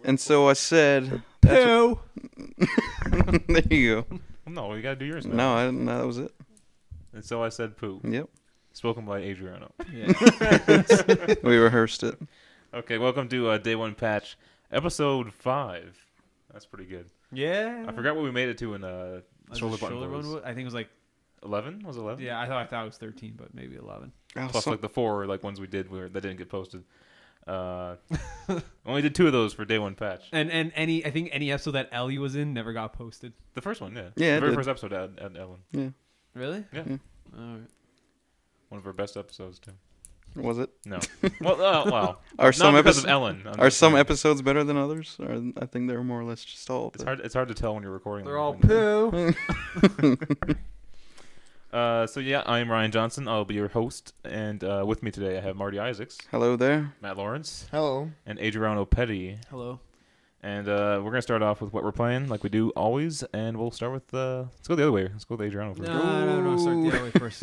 And so I said, Poo. there you go. No, you gotta do yours now. No, I didn't. That was it. And so I said poo. Yep. Spoken by Adriano. Yeah. We rehearsed it. Okay, welcome to Day 1 Patch, Episode 5. That's pretty good. Yeah. I forgot what we made it to in Was it Shoulder Button Boys. I think it was like 11? Was it 11? I thought it was 13, but maybe 11. Plus like the 4 ones we did that didn't get posted. Only did 2 of those for Day 1 Patch. And I think any episode that Ellie was in never got posted. The first one, yeah. Yeah, the it very did. first episode had Ellen. Yeah. Really? Yeah. All right. One of her best episodes too. Was it? No. Well. Are Not some because of episodes Ellen. I'm are just some saying. episodes better than others? Or I think they're more or less just all. It's hard to tell when you're recording. They're them. all poo. So yeah, I'm Ryan Johnson. I'll be your host, and with me today I have Marty Isaacs, Hello there. Matt Lawrence, Hello. and Adriano Petty. Hello. And we're gonna start off with what we're playing, like we do always, and we'll start with let's go the other way. Let's go with Adriano first. No. Start the other way first.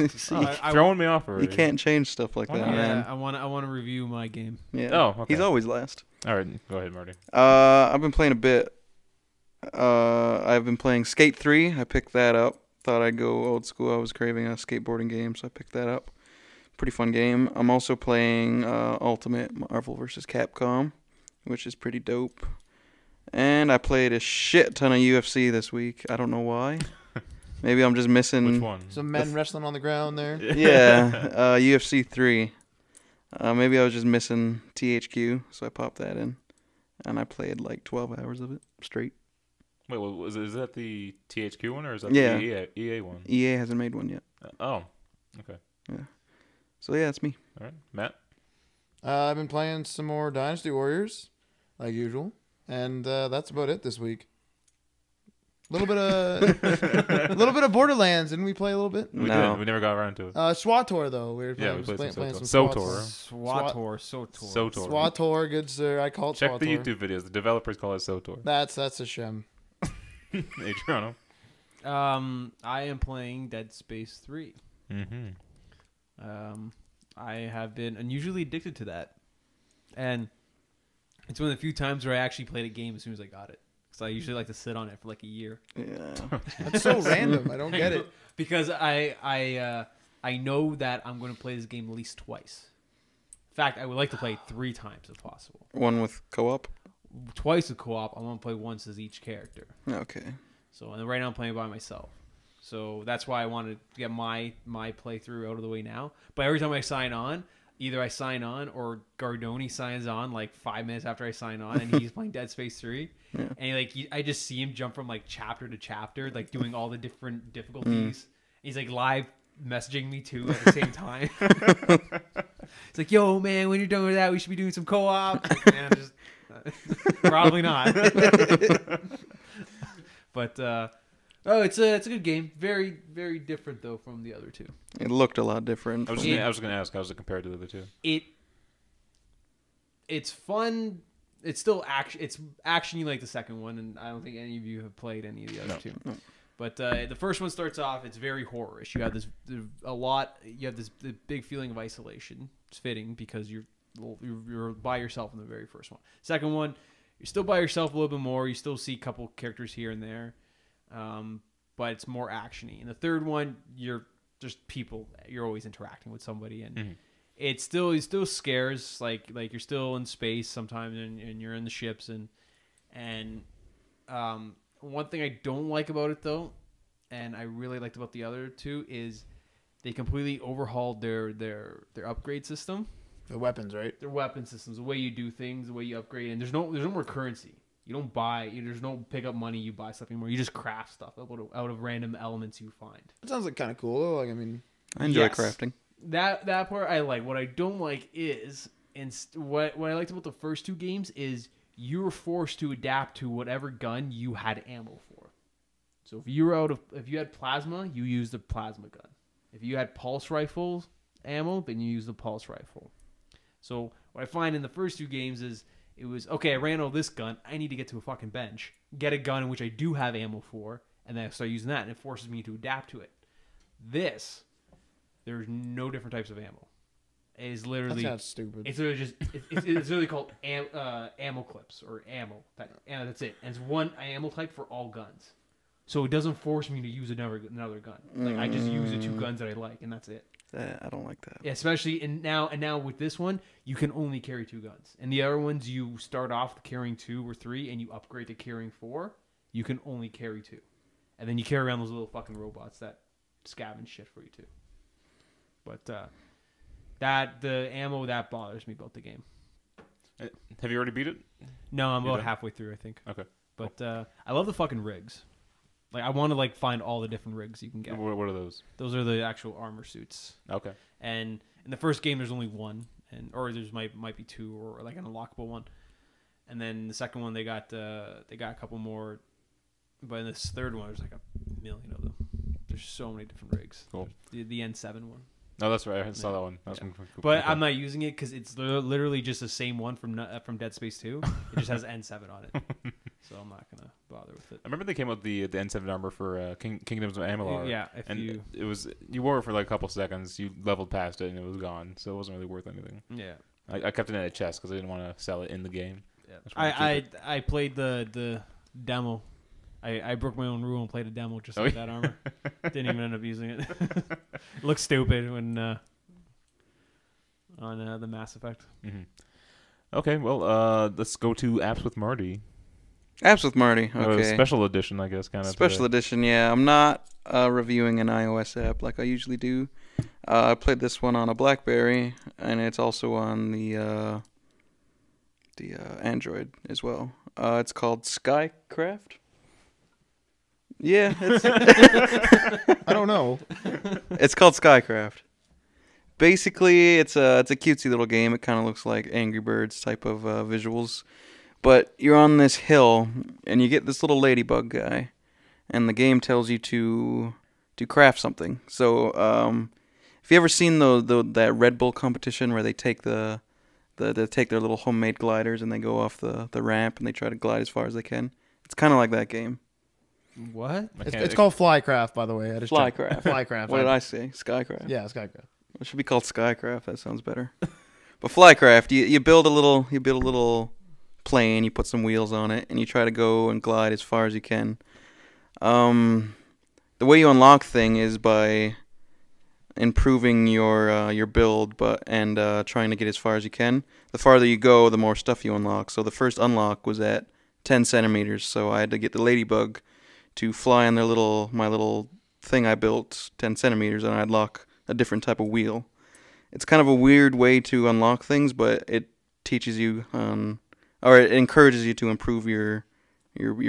Throwing me off already. You can't change stuff like Why that, not? man. I want to review my game. Yeah. Oh, okay. He's always last. All right, go ahead, Marty. I've been playing a bit. I've been playing Skate 3. I picked that up. Thought I'd go old school. I was craving a skateboarding game, so I picked that up. Pretty fun game. I'm also playing Ultimate Marvel vs. Capcom, which is pretty dope. And I played a shit ton of UFC this week. I don't know why. Maybe I'm just missing. Which one? Some men wrestling on the ground there. Yeah, UFC 3. Maybe I was just missing THQ, so I popped that in. And I played like 12 hours of it straight. Wait, is that the THQ one or is that Yeah. the EA one? EA hasn't made one yet. Oh, okay. Yeah. So yeah, it's me. All right, Matt. I've been playing some more Dynasty Warriors, like usual, and that's about it this week. A little bit of Borderlands. Didn't we play a little bit? We No. did. We never got around to it. SWATOR though. We were Yeah, playing, we played playing some some SWATOR. SWATOR. SOTOR. SWATOR, good sir. I call it Check SWATOR. the YouTube videos. The developers call it SOTOR. That's a shame. Adriano. I am playing Dead Space 3. Mm-hmm. I have been unusually addicted to that, and it's one of the few times where I actually played a game as soon as I got it. Because I usually like to sit on it for like a year. Yeah. That's so random. I don't get it. Because I know that I'm going to play this game at least twice. In fact, I would like to play it 3 times if possible. One with co-op. Twice with co-op. I want to play once as each character. Okay. So and right now I'm playing by myself. So that's why I wanted to get my playthrough out of the way now. But every time I sign on, either I sign on or Gardoni signs on like 5 minutes after I sign on, and he's playing Dead Space 3. Yeah. And I just see him jump from like chapter to chapter, like doing all the different difficulties. He's like live messaging me too at the same time. It's like, yo, man, when you're done with that, we should be doing some co-op. And I'm just probably not. But it's a good game. Very, very different though from the other two. It looked a lot different. I was gonna ask, how's it compared to the other two? It's fun. It's still action. It's actiony like the second one, and I don't think any of you have played any of the other two. No. But the first one starts off. It's very horrorish. You have this big feeling of isolation. It's fitting because you're by yourself in the very first one. Second one, you're still by yourself a little bit more. You still see a couple characters here and there, but it's more actiony. And the third one, you're just people. You're always interacting with somebody, and it still scares. Like you're still in space sometimes, and you're in the ships, and one thing I don't like about it though, and I really liked about the other two, is they completely overhauled their upgrade system. The weapons, right? Their weapon systems, the way you do things, the way you upgrade, and there's no more currency. You don't buy. There's no pick up money. You buy stuff anymore. You just craft stuff out of random elements you find. That sounds like kind of cool though. Like I mean, I enjoy Yes. crafting. That part I like. What I don't like is, and what I liked about the first two games is you were forced to adapt to whatever gun you had ammo for. So if you had plasma, you used the plasma gun. If you had pulse rifle ammo, then you use the pulse rifle. So what I find in the first two games is it was, okay, I ran out of this gun. I need to get to a fucking bench, get a gun in which I do have ammo for, and then I start using that, and it forces me to adapt to it. There's no different types of ammo. is That literally sounds stupid. it's literally just it's literally called ammo clips or ammo. That's it. And it's one ammo type for all guns. So it doesn't force me to use another gun. Like I just use the 2 guns that I like, and that's it. I don't like that. Yeah, especially now with this one, you can only carry 2 guns. And the other ones, you start off carrying 2 or 3, and you upgrade to carrying 4. You can only carry 2, and then you carry around those little fucking robots that scavenge shit for you too. But the ammo that bothers me about the game. Have you already beat it? No, I'm You about done? halfway through, I think. Okay. But I love the fucking rigs. Like I want to like find all the different rigs you can get. What are those? Those are the actual armor suits. Okay. And in the first game, there's only 1, or there's might be 2, or like an unlockable one. And then the second one, they got a couple more. But in this third one, there's like 1,000,000 of them. There's so many different rigs. Cool. The N7 one. No, that's right. I saw Yeah. that one. That was Yeah. cool. But I'm not using it because it's literally just the same one from Dead Space 2. It just has N7 on it, so I'm not gonna bother with it. I remember they came out with the N7 armor for Kingdoms of Amalur. Yeah, if and you you wore it for like a couple seconds. You leveled past it and it was gone, so it wasn't really worth anything. yeah. I kept it in a chest because I didn't want to sell it in the game. Yeah. Just wanna keep I played the demo. I broke my own rule and played a demo just like that armor. Didn't even end up using it. It looks stupid when on the Mass Effect. Mm-hmm. Okay, well, let's go to apps with Marty. Apps with Marty. Okay. Special edition, I guess, kind of. Special edition, yeah. I'm not reviewing an iOS app like I usually do. I played this one on a BlackBerry, and it's also on the Android as well. It's called Skycraft. Yeah, I don't know. it's called Skycraft. Basically, it's a cutesy little game. It kind of looks like Angry Birds type of visuals. But you're on this hill, and you get this little ladybug guy, and the game tells you to craft something. So, have you ever seen that Red Bull competition where they take they take their little homemade gliders and they go off the ramp and they try to glide as far as they can? It's kind of like that game. What? It's called Flycraft, by the way. I just checked. Flycraft. Flycraft. What did I say? Skycraft. Yeah, Skycraft. It should be called Skycraft. That sounds better. But Flycraft, you build a little plane. You put some wheels on it, and you try to go and glide as far as you can. The way you unlock thing is by improving your build, and trying to get as far as you can. The farther you go, the more stuff you unlock. So the first unlock was at 10 centimeters. So I had to get the ladybug to fly on my little thing I built 10 centimeters, and I'd lock a different type of wheel. It's kind of a weird way to unlock things, but it teaches you or it encourages you to improve your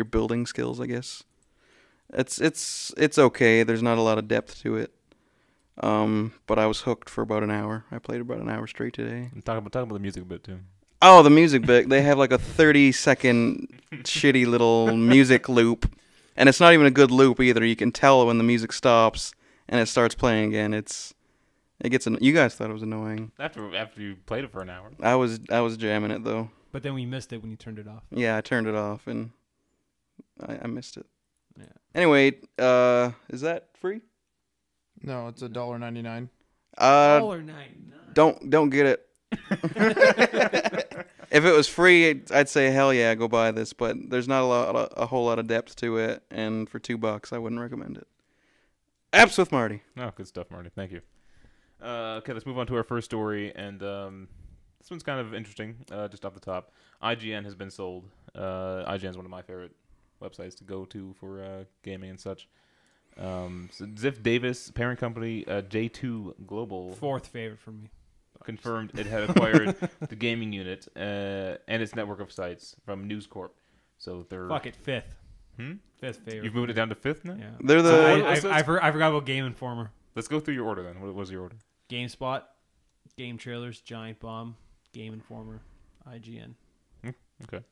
building skills, I guess. It's okay. There's not a lot of depth to it. But I was hooked for about an hour. I played about an hour straight today. Talk about the music a bit too. Oh, the music bit. They have like a 30-second shitty little music loop. And it's not even a good loop either. You can tell when the music stops and it starts playing again. You guys thought it was annoying. After you played it for an hour. I was jamming it though. But then we missed it when you turned it off. Yeah, I turned it off and I missed it. Yeah. Anyway, is that free? No, it's $1.99. $1.99. Don't get it. If it was free, I'd say hell yeah, go buy this. But there's not a whole lot of depth to it, and for $2, I wouldn't recommend it. Apps with Marty. Oh, good stuff, Marty. Thank you. Okay, let's move on to our first story, and this one's kind of interesting. Just off the top, IGN has been sold. IGN is one of my favorite websites to go to for gaming and such. So Ziff Davis, parent company, J2 Global, 4th favorite for me. confirmed it had acquired the gaming unit and its network of sites from News Corp. So they're Fuck it, 5th. 5th favorite. You've moved it down to 5th now. Yeah. They're the I forgot about Game Informer. Let's go through your order then. What was your order? GameSpot, Game Trailers, Giant Bomb, Game Informer, IGN. Okay.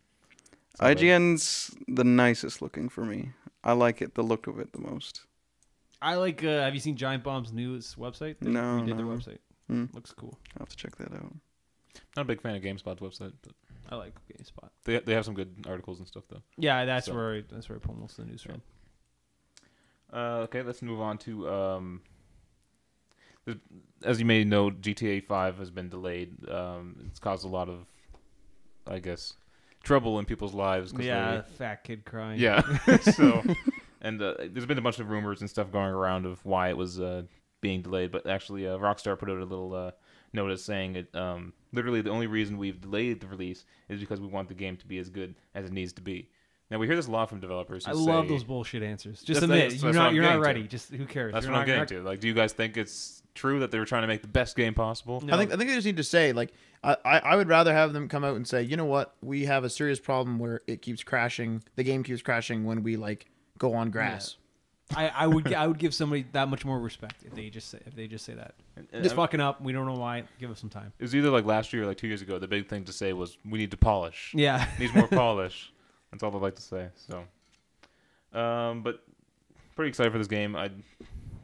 IGN's the nicest looking for me. I like it, the look of it the most. I like. Have you seen Giant Bomb's newest website? They No, redid their no. website. Looks cool. I'll have to check that out. Not a big fan of GameSpot's website, but I like GameSpot. they have some good articles and stuff though. Yeah, that's So- where I pull most of the news from. Okay, let's move on to as you may know, GTA 5 has been delayed. It's caused a lot of, I guess, trouble in people's lives. 'Cause Yeah, fat kid crying. yeah. So, and there's been a bunch of rumors and stuff going around of why it was being delayed. But actually, Rockstar put out a little notice saying it. Literally, the only reason we've delayed the release is because we want the game to be as good as it needs to be. Now we hear this a lot from developers. I Who love say, those bullshit answers. Just That's- admit that's you're what not I'm you're not getting to. ready. Just who cares? That's You're what not, I'm getting to. Like, do you guys think it's true that they were trying to make the best game possible? No. I think they just need to say, like, I would rather have them come out and say, you know what, we have a serious problem where it keeps crashing, the game keeps crashing when we like go on grass. I would give somebody that much more respect if they just say that. And Just fucking up. We don't know why. Give us some time. It was either like last year or like 2 years ago. The big thing to say was we need to polish. Yeah. Needs more polish. That's all I'd like to say. So, but pretty excited for this game. I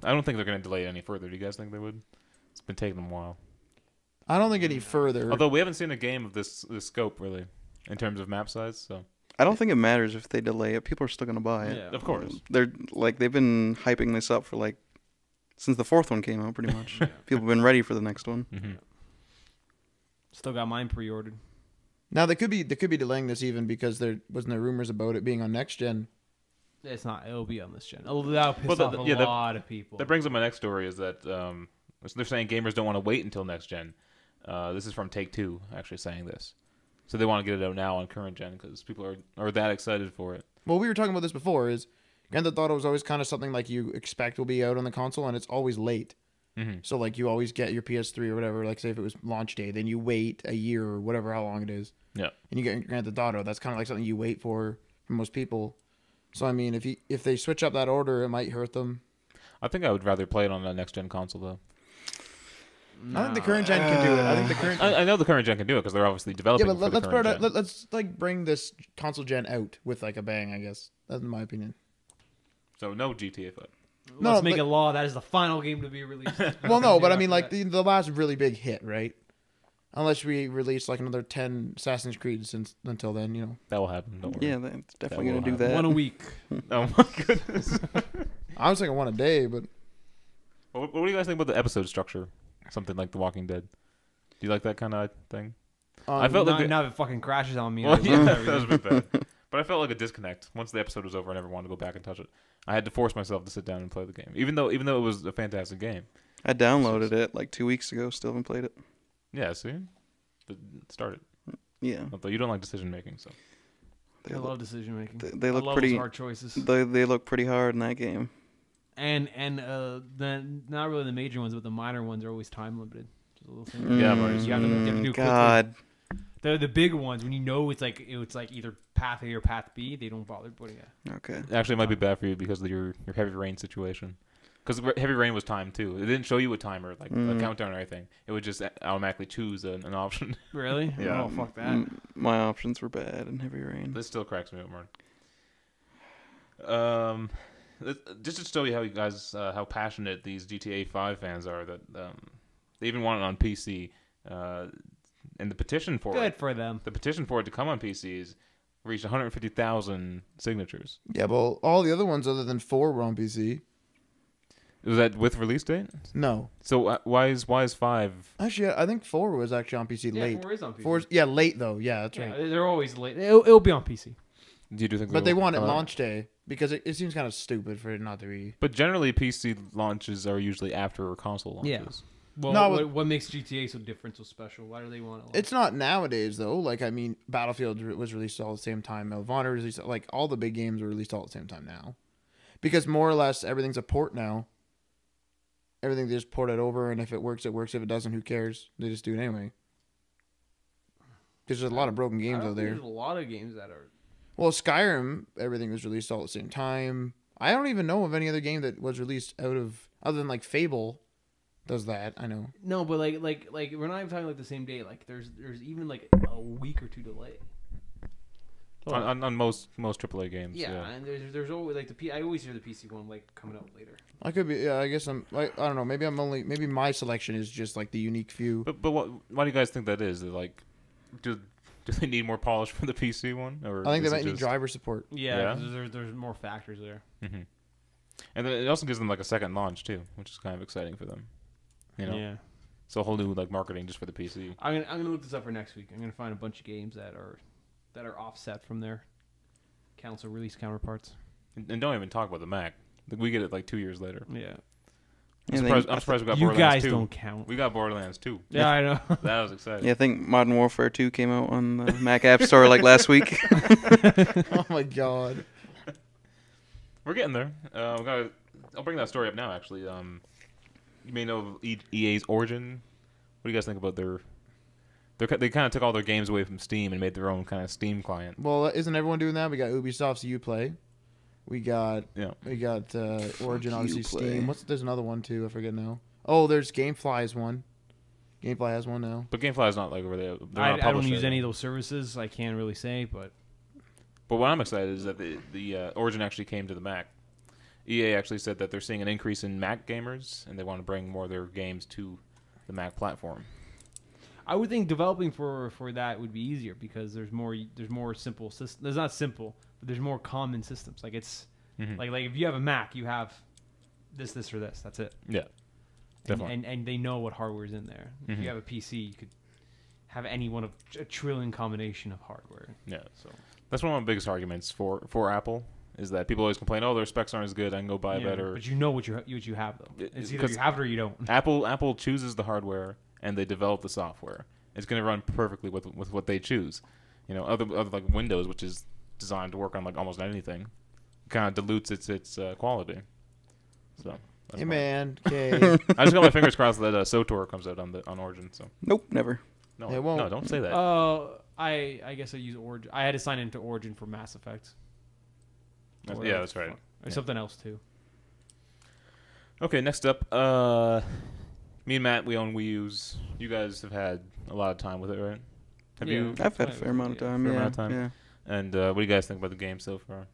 don't think they're going to delay it any further. Do you guys think they would? It's been taking them a while. I don't think any further. Although we haven't seen a game of this scope really, in terms of map size. So I don't think it matters if they delay it. People are still gonna buy it. Yeah. of course, They're like they've been hyping this up for like since the fourth one came out, pretty much. People have been ready for the next one. mm-hmm. Still got mine pre-ordered. Now they could be delaying this even because there wasn't rumors about it being on next gen. It's not. It'll be on this gen. That'll piss Well, off a lot of people. That brings up my next story. Is that they're saying gamers don't want to wait until next gen. This is from Take-Two actually saying this, so they want to get it out now on current gen because people are that excited for it. Well, we were talking about this before. Is Grand Theft Auto was always kind of something like you expect will be out on the console, and it's always late. Mm-hmm. So like you always get your PS3 or whatever. Like say if it was launch day, then you wait a year or whatever how long it is. Yeah. And you get Grand Theft Auto. That's kind of like something you wait for most people. So I mean, if they switch up that order, it might hurt them. I think I would rather play it on a next gen console though. I think the current gen can do it. I think the current. I know the current gen can do it because they're obviously developing. Yeah, but for the current gen. let's like bring this console gen out with like a bang. I guess that's my opinion. So no GTA 5. No, Let's make but- a law that is the final game to be released. Well, no, but I mean like the last really big hit, right? Unless we release like another 10 Assassin's Creed until then, you know. That will happen. Don't worry. Yeah, that's definitely will gonna do happen. that. one a week. Oh my goodness. I was thinking one a day, but What do you guys think about the episode structure? Something like The Walking Dead. Do you like that kind of thing? I felt like now it fucking crashes on me. Well, I yeah, love that everything. was a bit bad. But I felt like a disconnect. Once the episode was over, I never wanted to go back and touch it. I had to force myself to sit down and play the game, even though it was a fantastic game. I downloaded it like 2 weeks ago. Still haven't played it. Yeah, see, but start it. Yeah, Although you don't like decision making, so they I look, love decision making. they I look love pretty. those hard choices. They look pretty hard in that game. And then not really the major ones, but the minor ones are always time limited. Just a little thing. Yeah, but you have to do quickly. God, The big ones when you know it's like either path A or path B, they don't bother putting it. okay. actually it might be bad for you because of your heavy rain situation. Because heavy rain was timed too. It didn't show you a timer like a countdown or anything. It would just automatically choose an option. Really? Yeah. Oh fuck that. My options were bad in Heavy Rain. This still cracks me up, Martin. Just to show you how you guys how passionate these GTA 5 fans are, that they even want it on PC. And the petition for Good it, for them. the petition for it to come on PCs reached 150,000 signatures. yeah, well, all the other ones other than 4 were on PC. Was that with release date? No, So why is 5? actually, I think 4 was actually on PC Yeah, late. 4 is on PC. 4's yeah, late though. Yeah, that's Yeah, right. they're always late. It'll be on PC. Do you think? But they want it uh, launch day because it seems kind of stupid for it not to be. But generally, PC launches are usually after console launches. Yeah. Well, No, what makes GTA so different, so special? Why do they want it? It's not nowadays though. Like I mean, Battlefield was released all at the same time. Medal of Honor was released. Like all the big games were released all at the same time now, because more or less everything's a port now. Everything they just port it over, and if it works, it works. If it doesn't, who cares? They just do it anyway. Because there's a lot of broken games out there. There's a lot of games that are. Well, Skyrim, everything was released all at the same time. I don't even know of any other game that was released out of other than like Fable does that. I know. No, but like we're not even talking like the same day. Like there's even like a week or two delay. On most AAA games. Yeah, and there's always like I always hear the PC one like coming out later. I could be. Yeah, I guess I'm. Like, I don't know. Maybe my selection is just like the unique few. But why do you guys think that is? They're like, do they need more polish for the PC one? Or I think they is it might need just- driver support. Yeah, 'cause there's more factors there. Mhm. And then it also gives them like a second launch too, which is kind of exciting for them. You know, Yeah. it's a whole new like marketing just for the PC. I'm gonna look this up for next week. I'm gonna find a bunch of games that are offset from their console release counterparts. And don't even talk about the Mac. Like, we get it like 2 years later. Yeah. I'm Yeah, surprised we got You Borderlands guys 2. don't count. We got Borderlands 2. Yeah, I know. That was exciting. Yeah, I think Modern Warfare 2 came out on the Mac App Store like last week. Oh my god. We're getting there. I'll bring that story up now. Actually, you may know of EA's Origin. What do you guys think about they kind of took all their games away from Steam and made their own kind of Steam client. Well, isn't everyone doing that? We got Ubisoft's Uplay. We got Yeah. Origin, Fuck obviously Uplay. Steam. There's another one too. I forget now. Oh, there's GameFly's one. GameFly has one now. But GameFly is not like over there. They're I not a don't publisher. use any of those services. I can't really say, but But what I'm excited is that the Origin actually came to the Mac. EA actually said that they're seeing an increase in Mac gamers, and they want to bring more of their games to the Mac platform. I would think developing for that would be easier because there's more simple systems. There's not simple, but there's more common systems. Like it's Mhm. like if you have a Mac, you have this or this. That's it. Yeah, definitely. And they know what hardware is in there. If Mhm. you have a PC, you could have any one of a trillion combination of hardware. Yeah. So That's one of my biggest arguments for Apple is that people always complain, oh, their specs aren't as good. I can go buy yeah, better. but you know what you have though. It- It's either 'cause you have it or you don't. Apple chooses the hardware and they develop the software. It's going to run perfectly with what they choose. You know, other like Windows, which is designed to work on like almost anything, kind of dilutes its quality. So. That's Hey fine. man, okay. I just got my fingers crossed that SOTOR comes out on Origin. So Nope, never. no, It won't. no, don't say that. I guess I use Origin. I had to sign into Origin for Mass Effect. Yeah, that's right. Or Yeah. something else too. Okay, next up, me and Matt, we own Wii U's. You guys have had a lot of time with it, right? Have Yeah. you? I've had a fair amount of time. Fair Yeah, amount of time. yeah. And what do you guys think about the game so far?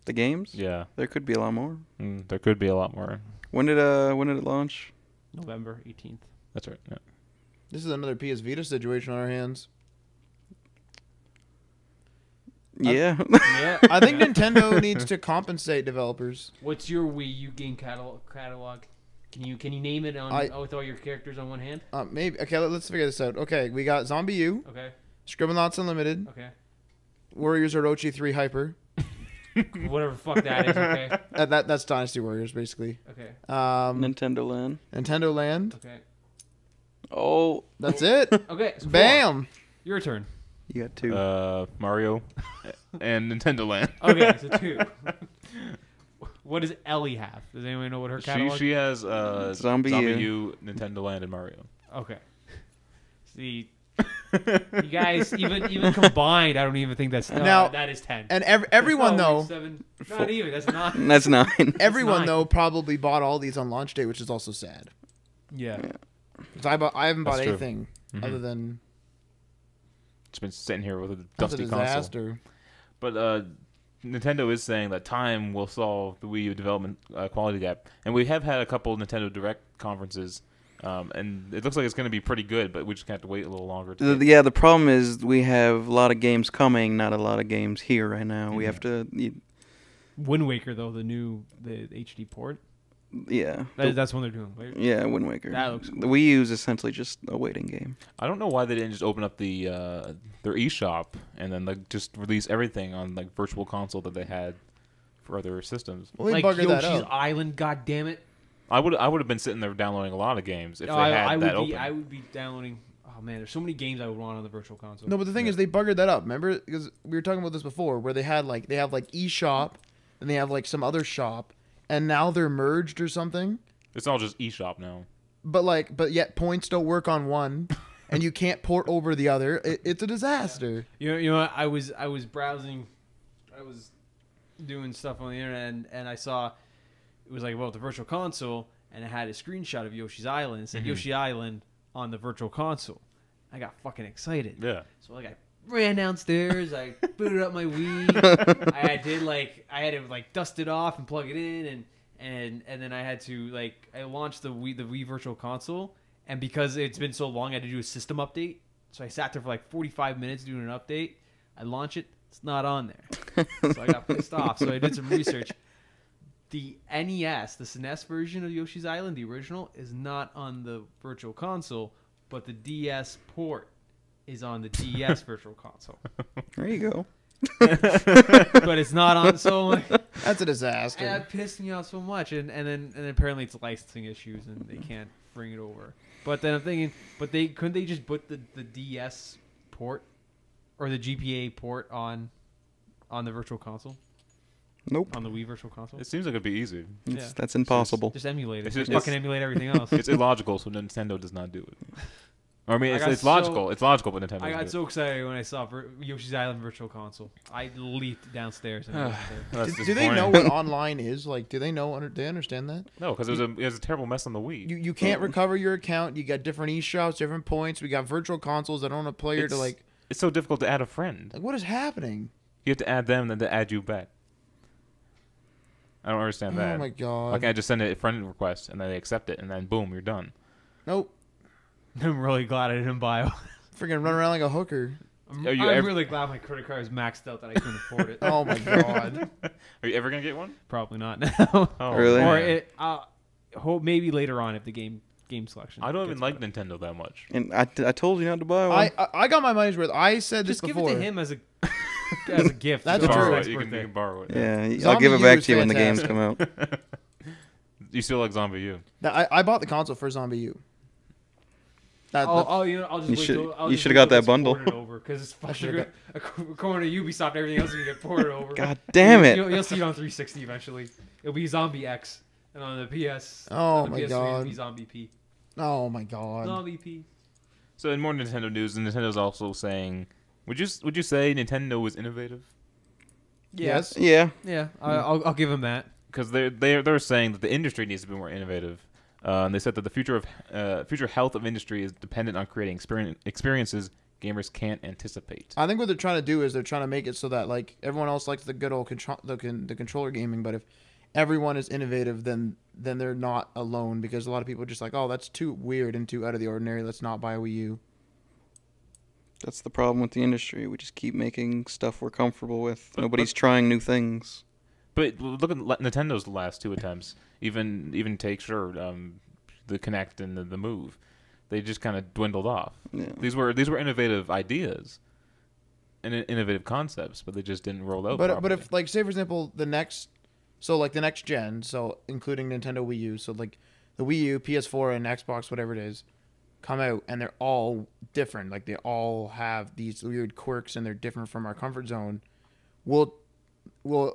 The games? Yeah, There could be a lot more. there could be a lot more. When did it launch? November 18th. That's right. Yeah. This is another PS Vita situation on our hands. Yeah. Yeah. I think Nintendo needs to compensate developers. What's your Wii U game catalog? Can you name it with all your characters on one hand? Maybe. Okay, let's figure this out. Okay, we got Zombie U, Okay. Scribblenauts Unlimited, Okay. Warriors Orochi 3 Hyper. Whatever the fuck that is. Okay. That's Dynasty Warriors, basically. Okay. Nintendo Land. Nintendo Land. Okay. Oh, That's it. Okay. So Bam. your turn. you got two. Mario and Nintendo Land. Okay. So 2. What does Ellie have? Does anyone know what her catalog? She has Zombie U. U, Nintendo Land, and Mario. Okay. See, you guys, even combined, I don't even think that's Now- that is 10. And everyone No, though, 7. Not even. That's 9. That's 9. everyone 9. though probably bought all these on launch day, which is also sad. Yeah. 'Cause I haven't bought That's true. anything Mhm. other than It's been sitting here with a that's a dusty console. disaster. But Nintendo is saying that time will solve the Wii U development quality gap, and we have had a couple Nintendo Direct conferences, and it looks like it's going to be pretty good. But we just have to wait a little longer. Yeah, the problem is we have a lot of games coming, not a lot of games here right now. We Mhm. have to, Wind Waker though, the HD port. yeah. That's when they're doing. Right? Yeah, Wind Waker. That looks The Wii U is essentially just a waiting game. I don't know why they didn't just open up the their eShop and then like just release everything on like Virtual Console that they had for other systems. Well, they Like buggered that Yoshi's up. Island. God damn it! I would have been sitting there downloading a lot of games if No, they had I that would open. be. I would be downloading. Oh man, there's so many games I would want on the Virtual Console. No, but the thing is, they buggered that up. Remember, because we were talking about this before, where they have like eShop, and they have like some other shop, and now they're merged or something. It's all just eShop now. But yet points don't work on one, and you can't port over the other. It's a disaster. You know what? I was browsing, I was doing stuff on the internet, and I saw it was like about the Virtual Console, and it had a screenshot of Yoshi's Island. It said Yoshi Island on the Virtual Console. I got fucking excited. Yeah. So like I ran downstairs, I booted up my Wii. I had to dust it off and plug it in, and then I had to I launched the Wii Virtual Console, and because it's been so long, I had to do a system update. So I sat there for like 45 minutes doing an update. I launch it, it's not on there. So I got pissed off. So I did some research. the NES, the SNES version of Yoshi's Island, the original, is not on the Virtual Console, but the DS port is on the DS Virtual Console. There you go. But it's not on. So I'm like, That's a disaster. that pissed me off so much. And then apparently it's licensing issues and they can't bring it over. But then I'm thinking, couldn't they just put the DS port or the GPA port on the Virtual Console? Nope. On the Wii Virtual Console? It seems like it'd be easy. That's impossible. Just emulate it. It's Just just- fucking emulate everything else. It's illogical, so Nintendo does not do it. Or, I mean, I it's, got it's logical. so- It's logical, but Nintendo. I doesn't got do so excited when I saw Yoshi's Island Virtual Console. I leaped downstairs. And it wasn't there. it. That's Do they know disappointing. what online is? Like, do they know? They understand that? No, because it was a terrible mess on the Wii. You can't recover your account. You got different eShops, different points. We got virtual consoles that don't want a player to like. It's so difficult to add a friend. Like, what is happening? You have to add them, then to add you back. I don't understand that. Oh my god! Why can't I just send a friend request and then they accept it and then boom, you're done? Nope. I'm really glad I didn't buy one. Freaking run around like a hooker. I'm Are you ever- really glad my credit card is maxed out that I couldn't afford it. Oh my god! Are you ever gonna get one? Probably not now. Oh, Really? Or man. it. Hope maybe later on if the game selection. I don't even gets like better. Nintendo that much. And I told you not to buy one. I got my money's worth. I said this Just give before. it to him as a gift. That's for his true. Borrow next it. You birthday. can borrow it. yeah, I'll Zombie give it U back is to you when the games fantastic. come out. You still like Zombie U? I bought the console for Zombie U. That, I'll just You wait should- till- I'll you just should've wait got till that it's bundle. ported over because it's should've according to Ubisoft, everything else can get ported over. God damn it! You'll see it on 360 eventually. It'll be Zombie X, and on the PS. Oh on the my PS3 God. It'll be Zombie P. oh my god! Zombie P. So in more Nintendo news, Nintendo's also saying, would you say Nintendo was innovative? Yes. Yeah, Yeah, I'll give him that. Because they're saying that the industry needs to be more innovative. And they said that the future health of industry is dependent on creating experiences gamers can't anticipate. I think what they're trying to do is they're trying to make it so that like everyone else likes the good old the controller gaming, but if everyone is innovative, then they're not alone because a lot of people are just like, oh, that's too weird and too out of the ordinary. Let's not buy a Wii U. that's the problem with the industry. We just keep making stuff we're comfortable with. Nobody's trying new things. But look at Nintendo's last two attempts. Even take the Kinect and the Move, they just kind of dwindled off. Yeah. These were innovative ideas and innovative concepts, but they just didn't roll out. But properly. if like say for example the next gen, so including Nintendo Wii U, so like the Wii U, PS4, and Xbox, whatever it is, come out and they're all different. Like they all have these weird quirks and they're different from our comfort zone. We'll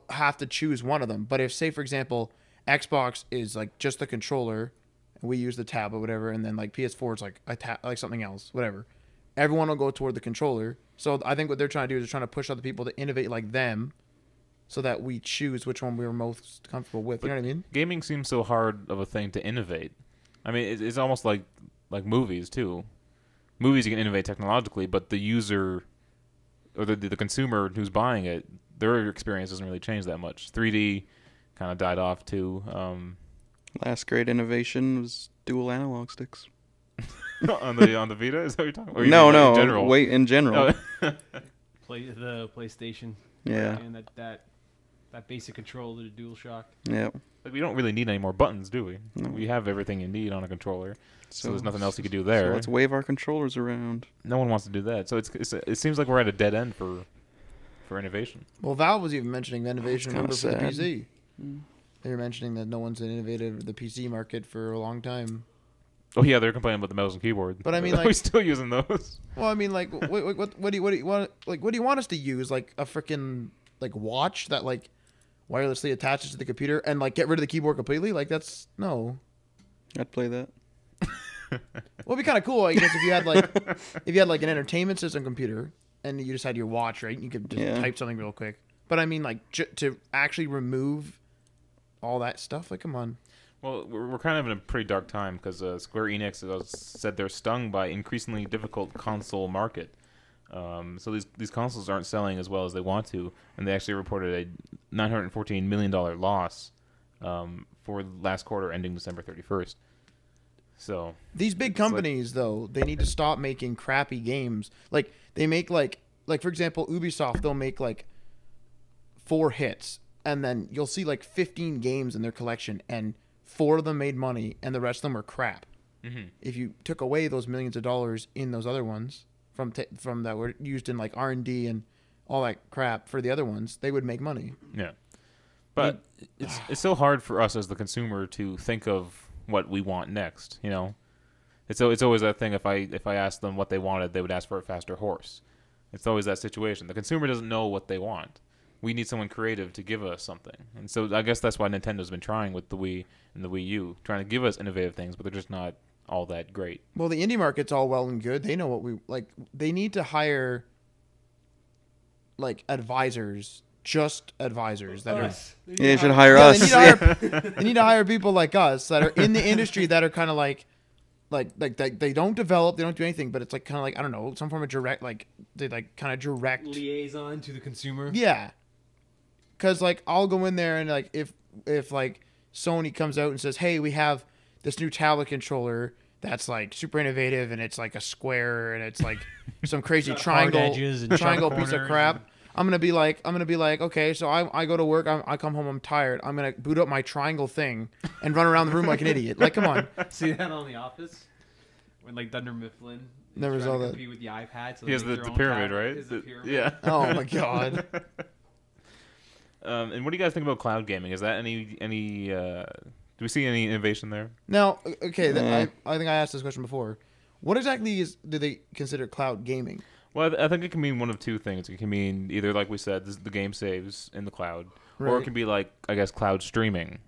have to choose one of them. But if say for example Xbox is like just the controller, and we use the tablet, whatever, and then like PS4 is like like something else, whatever. Everyone will go toward the controller. So I think what they're trying to do is they're trying to push other people to innovate like them, so that we choose which one we were most comfortable with. You know what I mean? gaming seems so hard of a thing to innovate. I mean, it's almost like movies too. Movies you can innovate technologically, but the user or the consumer who's buying it, their experience doesn't really change that much. 3D kind of died off too. Last great innovation was dual analog sticks. on the Vita, is that what you're talking about? Or you No, mean, like, no. in general? Wait, in general. Oh. The PlayStation. Yeah. And that basic controller, the DualShock. Yeah. Like, we don't really need any more buttons, do we? No. We have everything you need on a controller, so there's nothing else you could do So there. let's wave our controllers around. No one wants to do that. So it seems like we're at a dead end for innovation. Well, Valve was even mentioning innovation. kinda Remember for the sad. PC, they were mentioning that no one's innovated the PC market for a long time. Oh yeah, they're complaining about the mouse and keyboard. But I mean, we're like- still using those. Well, I mean, like, what do you want? Like, what do you want us to use? Like a freaking like watch that like wirelessly attaches to the computer and like get rid of the keyboard completely? Like that's no. I'd play that. Well, it'd be kind of cool, I guess, if you had like an entertainment system computer and you just had your watch, right? You could just Yeah. type something real quick. But I mean, like, to actually remove all that stuff, like, come on. Well, we're kind of in a pretty dark time because Square Enix has said they're stung by increasingly difficult console market. So these consoles aren't selling as well as they want to, and they actually reported a $914 million loss for last quarter ending December 31st. So These big companies, though, they need to stop making crappy games. Like, they make, like for example, Ubisoft, they'll make, like, 4 hits and then you'll see like 15 games in their collection, and 4 of them made money, and the rest of them are crap. Mm-hmm. If you took away those millions of dollars in those other ones from that were used in like R&D and all that crap for the other ones, they would make money. Yeah. But it's so hard for us as the consumer to think of what we want next, you know? It's always that thing, if I asked them what they wanted, they would ask for a faster horse. It's always that situation. The consumer doesn't know what they want. We need someone creative to give us something. And so I guess that's why Nintendo's been trying with the Wii and the Wii U, trying to give us innovative things, but they're just not all that great. Well, the indie market's all well and good. They know what we like. They need to hire like advisors, just advisors that are. Yeah, you should hire Yeah, us. they need to hire people like us that are in the industry that are kind of like they don't develop, they don't do anything, but it's like kind of like, I don't know, some form of direct, like they like kind of direct liaison to the consumer. Yeah, because like I'll go in there and like if like Sony comes out and says, hey, we have this new tablet controller that's like super innovative and it's like a square and it's like some crazy Got hard triangle edges and triangle sharp piece of corners crap. I'm gonna be like, okay, so I go to work, I come home, I'm tired. I'm gonna boot up my triangle thing and run around the room like an idiot. Like, come on. See that on The Office? When like Dunder Mifflin is Never trying saw to that. compete with the iPad. So He has they make the their own pyramid, tablet. right? Is the pyramid. Yeah. Oh my god. And what do you guys think about cloud gaming? Is that any do we see any innovation there? Now, okay, Nah. I think I asked this question before. What exactly do they consider cloud gaming? Well, I think it can mean one of two things. It can mean either, like we said, the game saves in the cloud, or it Right. can be like, I guess, cloud streaming.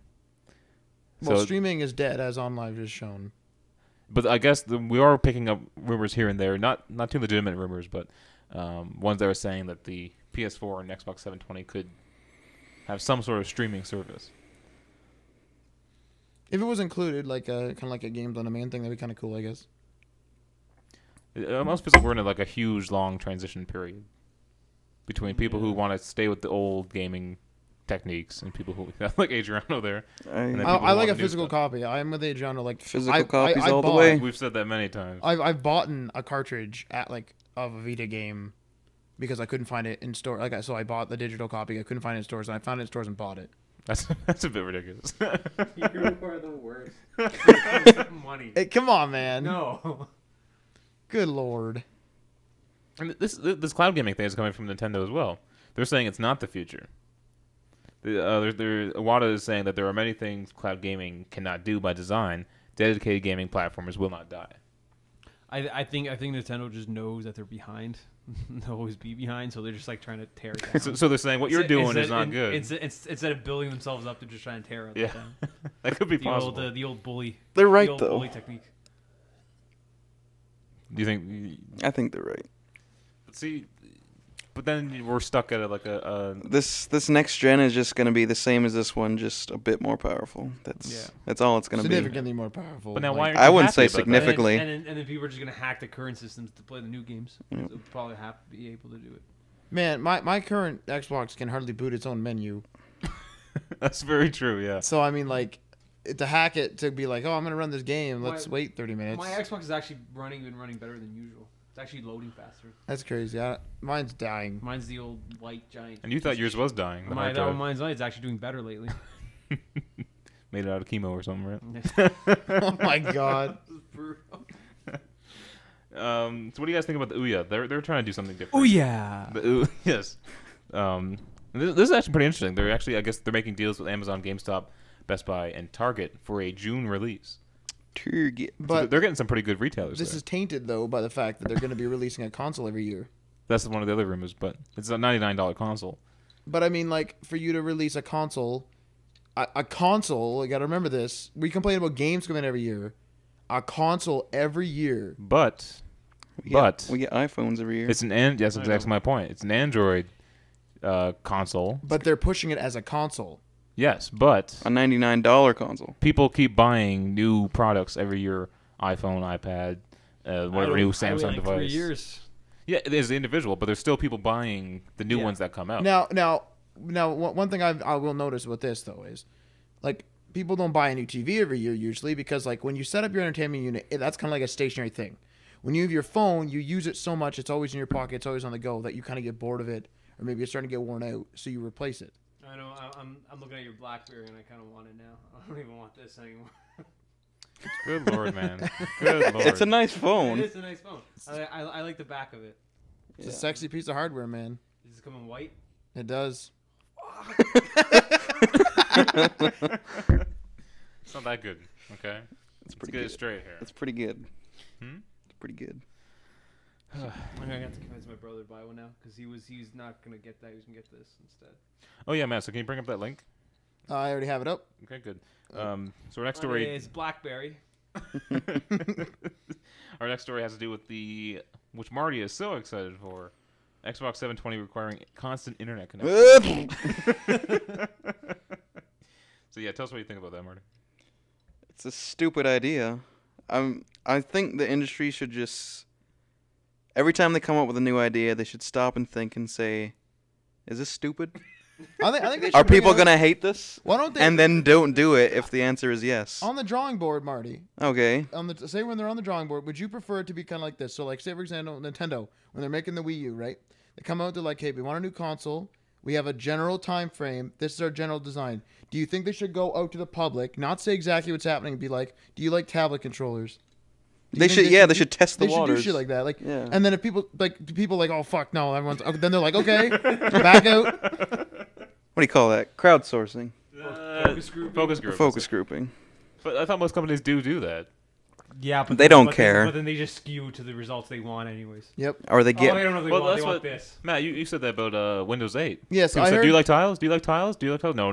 Well, So- streaming is dead, as OnLive just shown. But I guess we are picking up rumors here and there, not too legitimate rumors, but ones that are saying that the PS4 and Xbox 720 could have some sort of streaming service. If it was included, like kind of like a games on demand thing, that'd be kind of cool, I guess. It almost feels like we're in like a huge, long transition period between people who want to stay with the old gaming techniques and people who like Adriano there. And then I people like want a new physical stuff. copy. I'm with Adriano. Like Physical copies all the bought- way. We've said that many times. I've bought a cartridge at like of a Vita game because I couldn't find it in store. So I bought the digital copy. I couldn't find it in stores, and I found it in stores and bought it. That's a bit ridiculous. You are the worst. Money. Hey, come on, man. No. Good lord. And this cloud gaming thing is coming from Nintendo as well. They're saying it's not the future. Iwata is saying that there are many things cloud gaming cannot do by design. Dedicated gaming platformers will not die. I think Nintendo just knows that they're behind. They'll always be behind, so they're just like trying to tear it down. So they're saying what you're doing is not good. Instead of building themselves up, they're just trying to tear it Yeah. down. That could be The possible. old, the old bully. They're right, the old though. bully technique. Do you think? I think they're right. See, but then we're stuck at This next gen is just gonna be the same as this one, just a bit more powerful. That's all it's gonna be. Significantly more powerful. But now like- why? Aren't I you wouldn't happy say about that? significantly. And then people are just gonna hack the current systems to play the new games. Yep. So they'll probably have to be able to do it. Man, my current Xbox can hardly boot its own menu. That's very true. Yeah. So I mean, like, to hack it to be like, oh, I'm gonna run this game. Let's My- wait 30 minutes. My Xbox is actually running better than usual. It's actually loading faster. That's crazy. Mine's dying. Mine's the old white giant. And you thought yours was dying. The hard That drive. one, mine's not. It's actually doing better lately. Made it out of chemo or something, right? Oh my god. This is brutal. So what do you guys think about the Ouya? They're trying to do something different. Oh yeah. The yes. This is actually pretty interesting. They're actually, I guess, they're making deals with Amazon, GameStop, Best Buy, and Target for a June release. Target. So But they're getting some pretty good retailers. this there. is tainted though by the fact that they're going to be releasing a console every year. That's one of the other rumors, but it's a $99 console. But I mean, like, for you to release a console, a console, you got to remember this. We complain about games coming every year. A console every year. But We But- get iPhones every year. it's an yes, exactly my point. It's an Android console. But they're pushing it as a console. Yes, but a $99 console. people keep buying new products every year. iPhone, iPad, whatever new Samsung device. 3 years. Yeah, it is individual, but there's still people buying the new ones that come out. Now, one thing I will notice with this though is, like, people don't buy a new TV every year usually because, like, when you set up your entertainment unit, that's kind of like a stationary thing. When you have your phone, you use it so much, it's always in your pocket, it's always on the go, that you kind of get bored of it, or maybe it's starting to get worn out, so you replace it. I know. I'm looking at your BlackBerry and I kind of want it now. I don't even want this anymore. Good lord, man. Good lord. It's a nice phone. It is a nice phone. I like the back of it. It's a sexy piece of hardware, man. Does it come in white? It does. It's not that good. Okay. It's Let's pretty get it good. straight here. It's pretty good. Hmm? It's pretty good. I'm gonna have to convince my brother to buy one now because he's not gonna get that. He's gonna get this instead. Oh yeah, Matt. So can you bring up that link? I already have it up. Okay, good. So our next story. It's BlackBerry. Our next story has to do with which Marty is so excited for, Xbox 720 requiring constant internet connection. So yeah, tell us what you think about that, Marty. It's a stupid idea. I think the industry should just, every time they come up with a new idea, they should stop and think and say, "Is this stupid? I think they should Are bring people out- gonna hate this?" Why don't they? And then don't do it if the answer is yes. on the drawing board, Marty. Okay. Say when they're on the drawing board, would you prefer it to be kind of like this? So, like, say for example, Nintendo, when they're making the Wii U, right? They come out, they're like, "Hey, we want a new console. We have a general time frame. This is our general design. Do you think they should go out to the public, not say exactly what's happening, be like, do you like tablet controllers? Do you They think should. Yeah, they should test the They should waters. do shit like that. Like, Yeah. and then if people like, oh fuck no, everyone's. Okay, then they're like, okay, back out. What do you call that? Crowdsourcing. Focus group. Focus group. Focus grouping. But I thought most companies do that. Yeah, but They don't but care. But then they just skew to the results they want, anyways. Yep. Or they Oh, they get. don't know if they Well, want. that's They want what- this. Matt, you said that about Windows 8. Yes, People I said, heard. do you like tiles? Do you like tiles? Do you like tiles? No,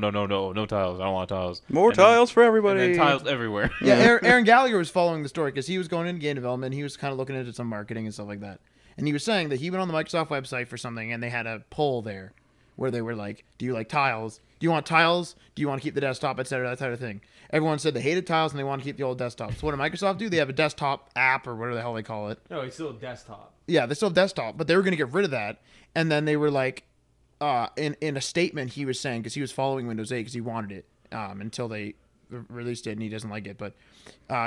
tiles. I don't want tiles. More And then- tiles for And everybody. then tiles everywhere. Yeah, Aaron Gallagher was following the story because he was going into game development. He was kind of looking into some marketing and stuff like that. And he was saying that he went on the Microsoft website for something, and they had a poll there where they were like, "Do you like tiles? Do you want tiles? Do you want to keep the desktop, etc." That type of thing. Everyone said they hated tiles and they want to keep the old desktop. So what did Microsoft do? They have a desktop app or whatever the hell they call it. No, it's still a desktop. Yeah, they still have desktop, but they were going to get rid of that. And then they were like, in a statement he was saying, because he was following Windows 8 because he wanted it until they released it and he doesn't like it. But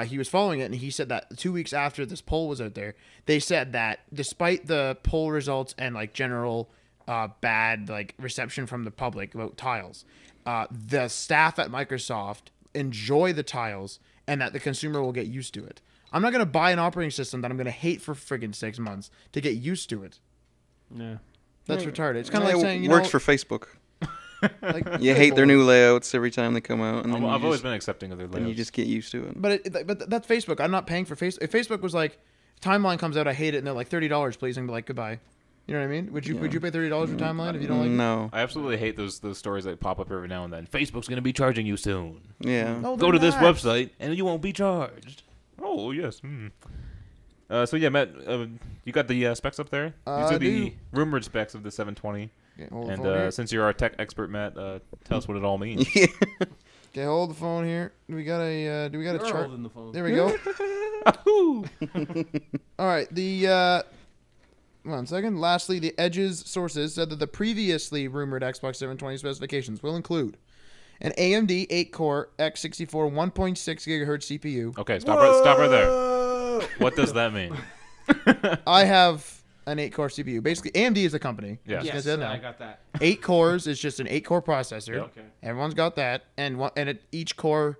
he was following it, and he said that 2 weeks after this poll was out there, they said that despite the poll results and like general bad like reception from the public about tiles, the staff at Microsoft enjoy the tiles and that the consumer will get used to it. I'm not going to buy an operating system that I'm going to hate for friggin' 6 months to get used to it. Yeah. That's retarded. It's kind of It like saying, you works know, for Facebook. like, You hate their new layouts every time they come out, and then I've you always just, been accepting of their then you layouts. just get used to it. but that's Facebook. I'm not paying for Facebook. If Facebook was like, Timeline comes out, I hate it, and they're like $30, please, and be like, goodbye. You know what I mean? Would you pay $30 for Timeline if you don't like it? No. I absolutely hate those stories that pop up every now and then. Facebook's going to be charging you soon. Yeah. No, Go they're to this not. website and you won't be charged. Oh, yes. So yeah, Matt, you got the specs up there? These I are the do. rumored specs of the 720. Okay, hold the And phone here. since you're our tech expert, Matt, tell us what it all means. Yeah. Okay, hold the phone here. Do we got a They're chart? holding the phone. There we go. All right. One second. Lastly, the Edge's sources said that the previously rumored Xbox 720 specifications will include an AMD 8-core X64 1.6 gigahertz CPU. Okay, stop right there. What does that mean? I have an 8-core CPU. Basically, AMD is the company. Yeah. I'm just Yes, gonna say that I now. got that. 8 cores is just an 8-core processor. Yep. Okay. Everyone's got that, and each core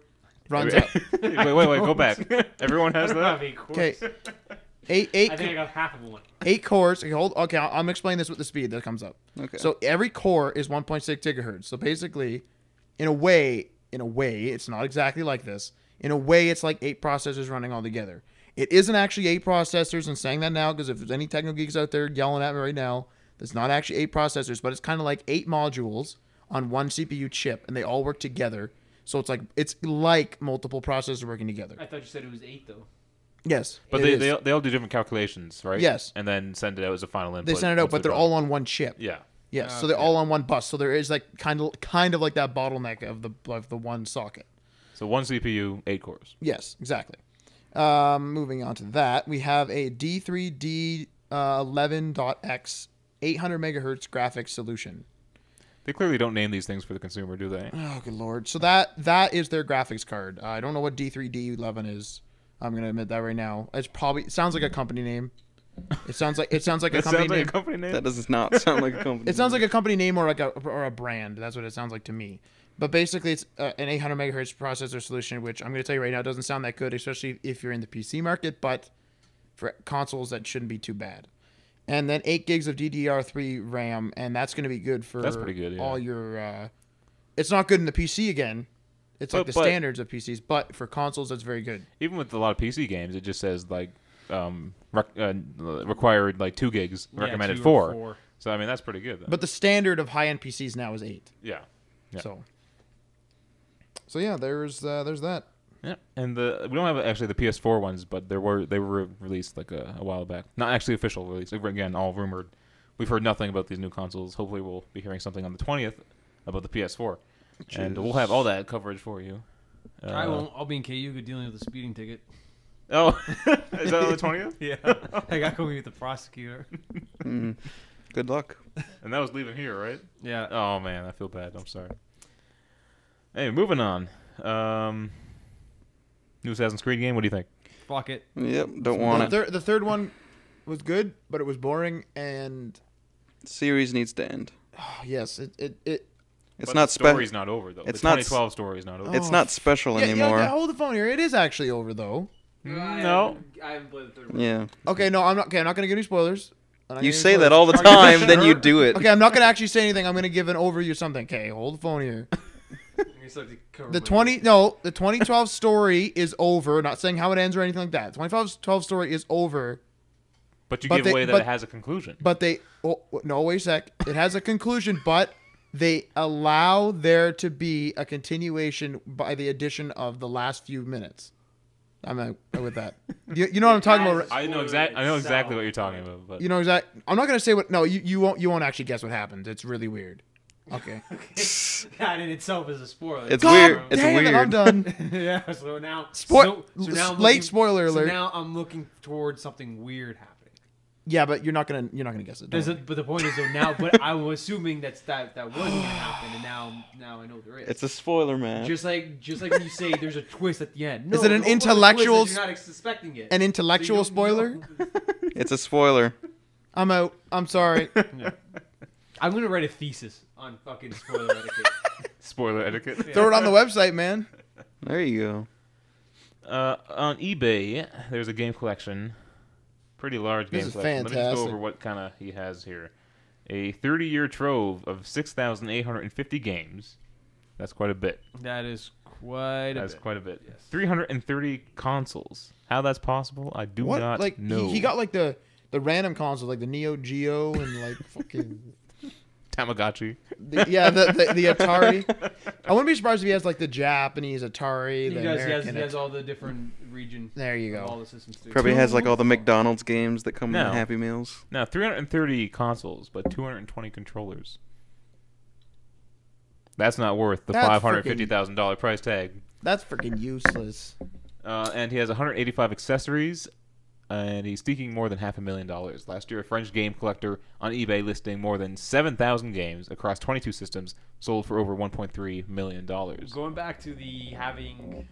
runs up. wait, go back. Everyone has that? Okay. Eight I think I got half of one. 8 cores. Okay, I'm explaining this with the speed that comes up. Okay. So every core is 1.6 gigahertz. So basically, in a way, it's not exactly like this. In a way, it's like 8 processors running all together. It isn't actually 8 processors. I'm saying that now because if there's any techno geeks out there yelling at me right now, it's not actually 8 processors, but it's kind of like 8 modules on one CPU chip, and they all work together. So it's like multiple processors working together. I thought you said it was 8 though. Yes, But it they is. all do different calculations, right? Yes. And then send it out as a final input. They send it out, once but they're done. all on one chip. Yeah. Yes, so they're all on one bus. So there is like kind of like that bottleneck of the one socket. So one CPU, 8 cores. Yes, exactly. Moving on to that, we have a D3D11.X 800 megahertz graphics solution. They clearly don't name these things for the consumer, do they? Oh, good lord! So that is their graphics card. I don't know what D3D11 is. I'm gonna admit that right now. It sounds like a company name. It sounds like a That company sounds like name. a company name. That does not sound like a company. It sounds like a company name or a brand. That's what it sounds like to me. But basically, it's an 800 megahertz processor solution, which I'm going to tell you right now doesn't sound that good, especially if you're in the PC market. But for consoles, that shouldn't be too bad. And then 8 gigs of DDR3 RAM, and that's going to be good for That's pretty good, yeah. all your. It's not good in the PC again. It's like But- the standards of PCs, but for consoles, that's very good. Even with a lot of PC games, it just says like required like 2 gigs, Yeah, recommended 2 or 4. So I mean that's pretty good. Then. But the standard of high-end PCs now is 8. yeah. Yeah. So yeah, there's that. Yeah, and we don't have actually the PS4 ones, but they were released like a while back. Not actually official release. Again, all rumored. We've heard nothing about these new consoles. Hopefully, we'll be hearing something on the 20th about the PS4, and we'll have all that coverage for you. I won't. I'll be in KU dealing with a speeding ticket. Oh, is that on the 20th? Yeah, I got to meet with the prosecutor. Good luck. And that was leaving here, right? Yeah. Oh man, I feel bad. I'm sorry. Hey, moving on. New Assassin's Creed game. What do you think? Fuck it. Yep, don't want it. The third one was good, but it was boring, and Series needs to end. yes, it It's But not the special. story's not over though. It's the not 2012 story is not over. It's not special anymore. Yeah, hold the phone here. It is actually over though. No. I haven't played the third one. Yeah. Okay, no, I'm not. Okay, I'm not gonna give any spoilers. I'm not You gonna say give that spoilers. all the Are you time, then you sure? do it. Okay, I'm not gonna actually say anything. I'm gonna give an overview of something. Okay, hold the phone here. The 2012 story is over. Not saying how it ends or anything like that. 2012 story is over. But you But give they- away that but- it has a conclusion. But they no, wait a sec. It has a conclusion, but they allow there to be a continuation by the addition of the last few minutes. I'm with that. You know what I'm talking about? I know exactly what you're talking about. But You know exactly. I'm not gonna say what. No, you won't actually guess what happens. It's really weird. Okay. That in itself is a spoiler. It's God weird. It's damn it, weird. I'm done. Yeah. So now. Late looking- spoiler So alert. now I'm looking towards something weird happening. Yeah, but you're not gonna guess it. don't worry. But the point is though now. But I was assuming that wasn't gonna happen, and now I know there is. It's a spoiler, man. just like when you say there's a twist at the end. No, Is it an the whole point of the intellectual twist is you're not suspecting it. An intellectual So you don't spoiler. know. It's a spoiler. I'm out. I'm sorry. I'm gonna write a thesis on fucking spoiler etiquette. spoiler etiquette. Throw it on the website, man. There you go. On eBay, there's a game collection. Pretty large game This is collection. Let me just fantastic. go over what kind of he has here. A 30-year trove of 6,850 games. That's quite a bit. That is quite a That's bit. quite a bit. Yes. 330 consoles. How that's possible, I do What? not Like know. he got like the random consoles, like the Neo Geo and like fucking Tamagotchi. the Atari. I wouldn't be surprised if he has like the Japanese Atari. He The does. American He has all the different region. There you of all go. the systems too. Probably has like all the McDonald's games that come in No. the Happy Meals. Now, 330 consoles, but 220 controllers. That's not worth the That's $550,000 price tag. That's freaking useless. And he has 185 accessories, and he's seeking more than $500,000. Last year, a French game collector on eBay listing more than 7,000 games across 22 systems sold for over $1.3 million. Going back to the having.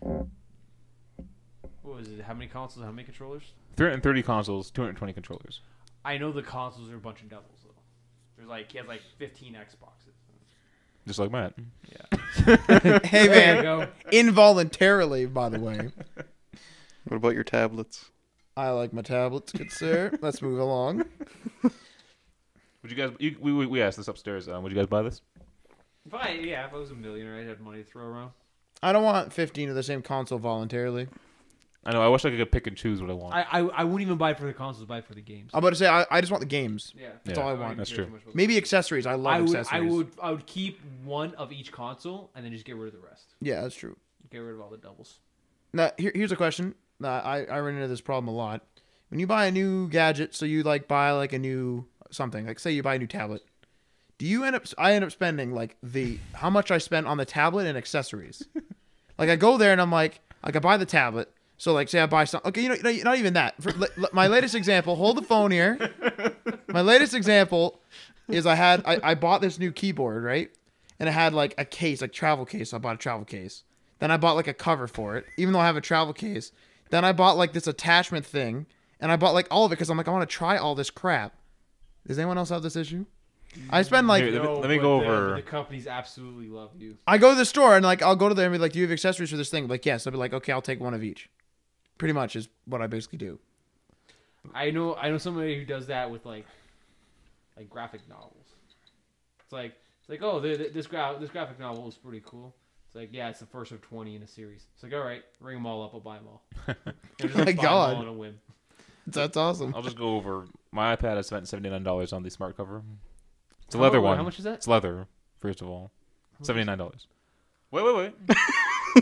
What was it? How many consoles? How many controllers? 330 consoles, 220 controllers. I know the consoles are a bunch of doubles though. There's like he has like 15 Xboxes. Just like Matt. Yeah. Hey There you man, go. involuntarily, by the way. What about your tablets? I like my tablets, good sir. Let's move along. Would you guys? We asked this upstairs. Would you guys buy this? If I was a millionaire, I'd have money to throw around. I don't want 15 of the same console voluntarily. I know. I wish I could pick and choose what I want. I wouldn't even buy it for the consoles. I'd buy it for the games. I'm about to say I just want the games. Yeah. That's Yeah, all I don't want. that's care true. too much about Maybe accessories. I love accessories. I would keep one of each console and then just get rid of the rest. Yeah, that's true. Get rid of all the doubles. Now, here's a question. I run into this problem a lot. When you buy a new gadget, so you like buy like a new something, like say you buy a new tablet, do you end up? I end up spending like how much I spent on the tablet and accessories. Like I go there and I'm like I buy the tablet. So like say I buy some. Okay, not even that. My latest example. Hold the phone here. My latest example is I bought this new keyboard, right? And it had like a case, like travel case. So I bought a travel case. Then I bought like a cover for it, even though I have a travel case. Then I bought like this attachment thing, and I bought like all of it because I'm like, I want to try all this crap. Does anyone else have this issue? I spend like Here, let me go over. The companies absolutely love you. I go to the store and like I'll go to there and be like, do you have accessories for this thing? Like, yes. I'll be like, okay, I'll take one of each. Pretty much is what I basically do. I know somebody who does that with like graphic novels. It's like oh, this graphic novel is pretty cool. It's like, yeah, it's the first of 20 in a series. It's like, all right, ring them all up, I'll buy them all. Just, My buy 'em God. all on a whim. That's awesome. I'll just go over. My iPad. I spent $79 on the smart cover. It's a leather one. How much is that? It's leather. First of all, $79. Wait.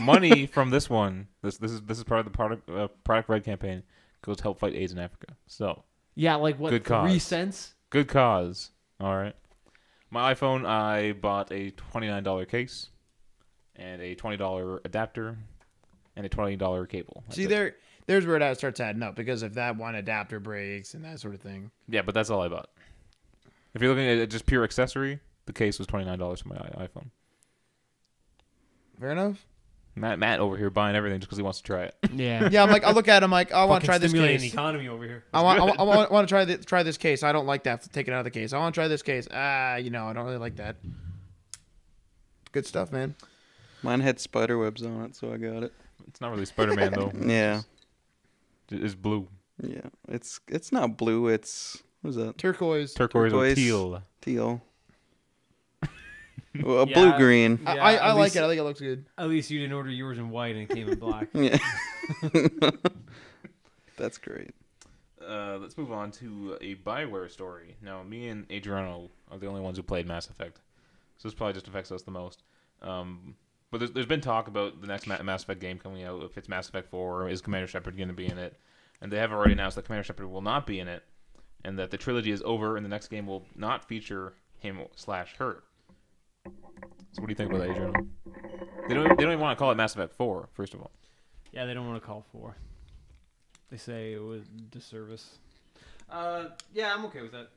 Money from this one. This is part of the product red campaign. Goes to help fight AIDS in Africa. So Yeah, like what? Good 3 cause. cents? good cause. All right. My iPhone. I bought a $29 case, and a $20 adapter, and a $20 cable. That's See, it. there's where that starts adding up because if that one adapter breaks and that sort of thing. Yeah, but that's all I bought. If you're looking at just pure accessory, the case was $29 for my iPhone. Fair enough. Matt over here buying everything just because he wants to try it. Yeah. Yeah, I'm like, I look at him like, I want to try this Stimulating case. the economy over here. I want to try this case. I don't like that. Take it out of the case. I want to try this case. I don't really like that. Good stuff, man. Mine had spider webs on it, so I got it. It's not really Spider-Man though. Yeah, It's blue, yeah. It's not blue. It's what is that? Turquoise. turquoise, or Turquoise. teal. Teal. Well, Yeah. blue green. Yeah, I at like least- it. I think it looks good. At least you didn't order yours in white and it came in black. Yeah. That's great. Let's move on to a Bioware story. Now, me and Adriano are the only ones who played Mass Effect, so this probably just affects us the most. But there's been talk about the next Mass Effect game coming out. If it's Mass Effect 4, is Commander Shepard going to be in it? And they have already announced that Commander Shepard will not be in it, and that the trilogy is over, and the next game will not feature him/her. So what do you think about that, Adriano? They don't even want to call it Mass Effect 4, first of all. Yeah, they don't want to call 4. They say it was disservice. Yeah, I'm okay with that.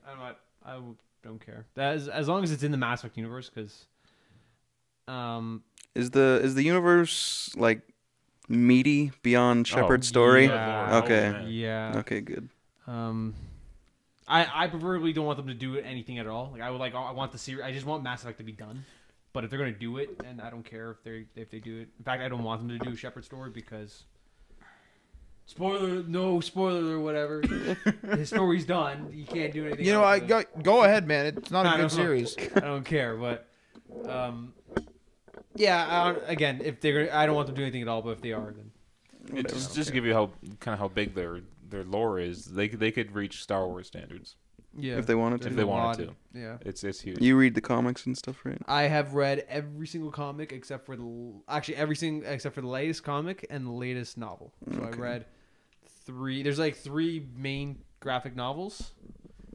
I don't care. As long as it's in the Mass Effect universe, because Is the universe like meaty beyond Shepard's story? yeah. Okay. man. yeah. Okay, good. I preferably don't want them to do anything at all. I want the series. I just want Mass Effect to be done. But if they're gonna do it, then I don't care if they do it. In fact, I don't want them to do a Shepard story because no spoiler or whatever. His story's done. You can't do anything. You know, else with it. go ahead, man. It's not a I good don't know. series. I don't care, but yeah. Again, if they're, I don't want them to do anything at all. But if they are, then It just to give you how big their lore is, they could reach Star Wars standards. yeah, If they wanted to. If they wanted to. yeah. It's huge. You read the comics and stuff, right? I have read every single comic except for everything except for the latest comic and the latest novel. So I Okay. read 3. There's like 3 main graphic novels,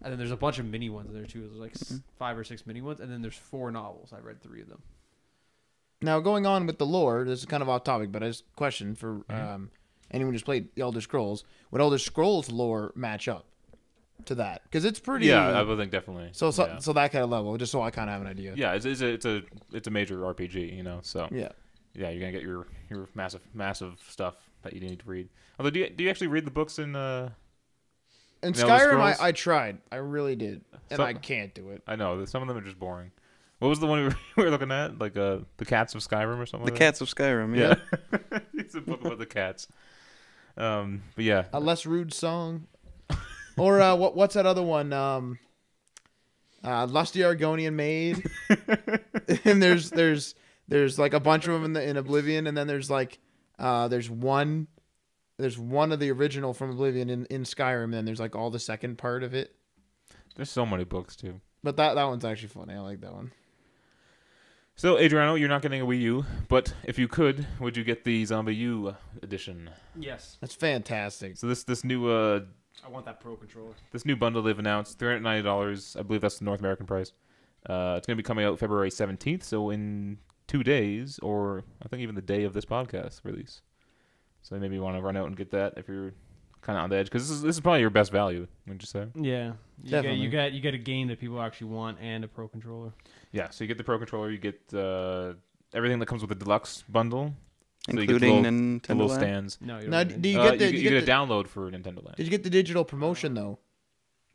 and then there's a bunch of mini ones in there too. There's like 5 or 6 mini ones, and then there's 4 novels. I read 3 of them. Now, going on with the lore, this is kind of off topic, but I just question for Mm-hmm. anyone who's played the Elder Scrolls. Would Elder Scrolls lore match up to that? Because it's pretty. Yeah, I would think definitely. So yeah. that kind of level, just so I kind of have an idea. Yeah, it's a major RPG, you know. So Yeah. yeah, you're gonna get your massive stuff that you need to read. Although, do you actually read the books in? In Elder Skyrim, Scrolls? I tried. I really did, and So- I can't do it. I know that some of them are just boring. What was the one we were looking at? Like the Cats of Skyrim or something. The like Cats of Skyrim. that? Yeah. Yeah, it's a book about the cats. But yeah, A less rude song, or what's that other one? Lusty Argonian Maid. And there's like a bunch of them in Oblivion, and then there's like there's one of the original from Oblivion in Skyrim, and then there's like all the second part of it. there's so many books too. But that one's actually funny. I like that one. So, Adriano, you're not getting a Wii U, but if you could, would you get the Zombie U edition? Yes, That's fantastic. So this new I want that Pro controller. this new bundle they've announced, $390. I believe that's the North American price. It's going to be coming out February 17th, so in 2 days, or I think even the day of this podcast release. So maybe you want to run out and get that if you're kind of on the edge, because this is probably your best value. Wouldn't you say? Yeah, Definitely. you get a game that people actually want and a Pro controller. Yeah. So you get the Pro controller, you get everything that comes with the deluxe bundle, So you get including the Nintendo little Land? stands. No, you Now, don't. do you Uh, get the? you, do you you get get a download for Nintendo Land. Did you get the digital promotion though?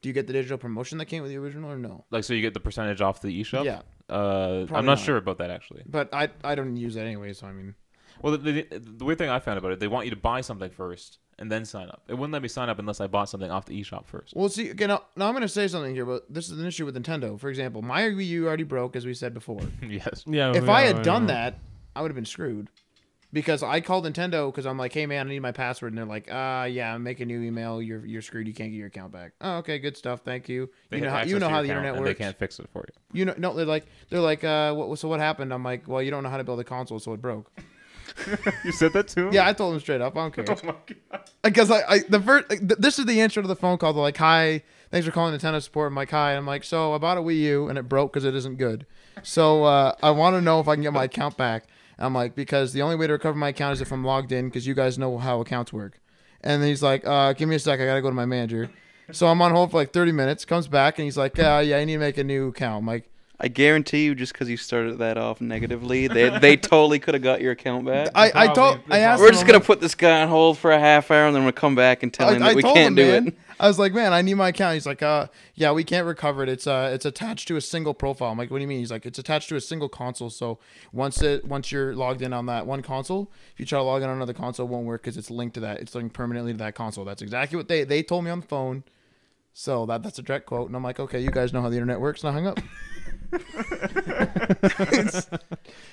Do you get the digital promotion that came with the original or no? Like, so you get the percentage off the eShop? Yeah, I'm Probably not not. sure about that, actually. but I don't use it anyway, so I mean, Well, the weird thing I found about it, they want you to buy something first and then sign up. It wouldn't let me sign up unless I bought something off the eShop first. well, see, again, now I'm going to say something here, but this is an issue with Nintendo. For example, my Wii U already broke, as we said before. Yes. Yeah. If I had done that, I would have been screwed. Because I called Nintendo because I'm like, hey man, I need my password, and they're like, yeah, make a new email. You're screwed. You can't get your account back. Oh, okay, good stuff. Thank you. They You know have how access you know to how your the account, internet and works. they can't fix it for you. You know, no, they're like, so what happened? I'm like, well, you don't know how to build a console, so it broke. You said that too? Yeah, I told them straight up. I don't care. Oh my god. Because this is the intro to the phone call. They're like, hi, thanks for calling Nintendo support. I'm like, hi. I'm like, so I bought a Wii U and it broke because it isn't good. So I want to know if I can get my account back. I'm like, because the only way to recover my account is if I'm logged in, because you guys know how accounts work. And then he's like, give me a sec. I got to go to my manager. So I'm on hold for like 30 minutes. Comes back and he's like, yeah, I need to make a new account. I'm like, I guarantee you, just because you started that off negatively, they totally could have got your account back. I asked We're him, just I'm gonna like, put this guy on hold for a half hour, and then we'll come back and tell him that we told can't him, do man. it. I was like, man, I need my account. He's like, yeah, we can't recover it. It's attached to a single profile. I'm like, what do you mean? He's like, it's attached to a single console. So once you're logged in on that one console, if you try to log in on another console, it won't work because it's linked to that. It's linked permanently to that console. That's exactly what they told me on the phone. So that's a direct quote. And I'm like, okay, you guys know how the internet works. And I hung up.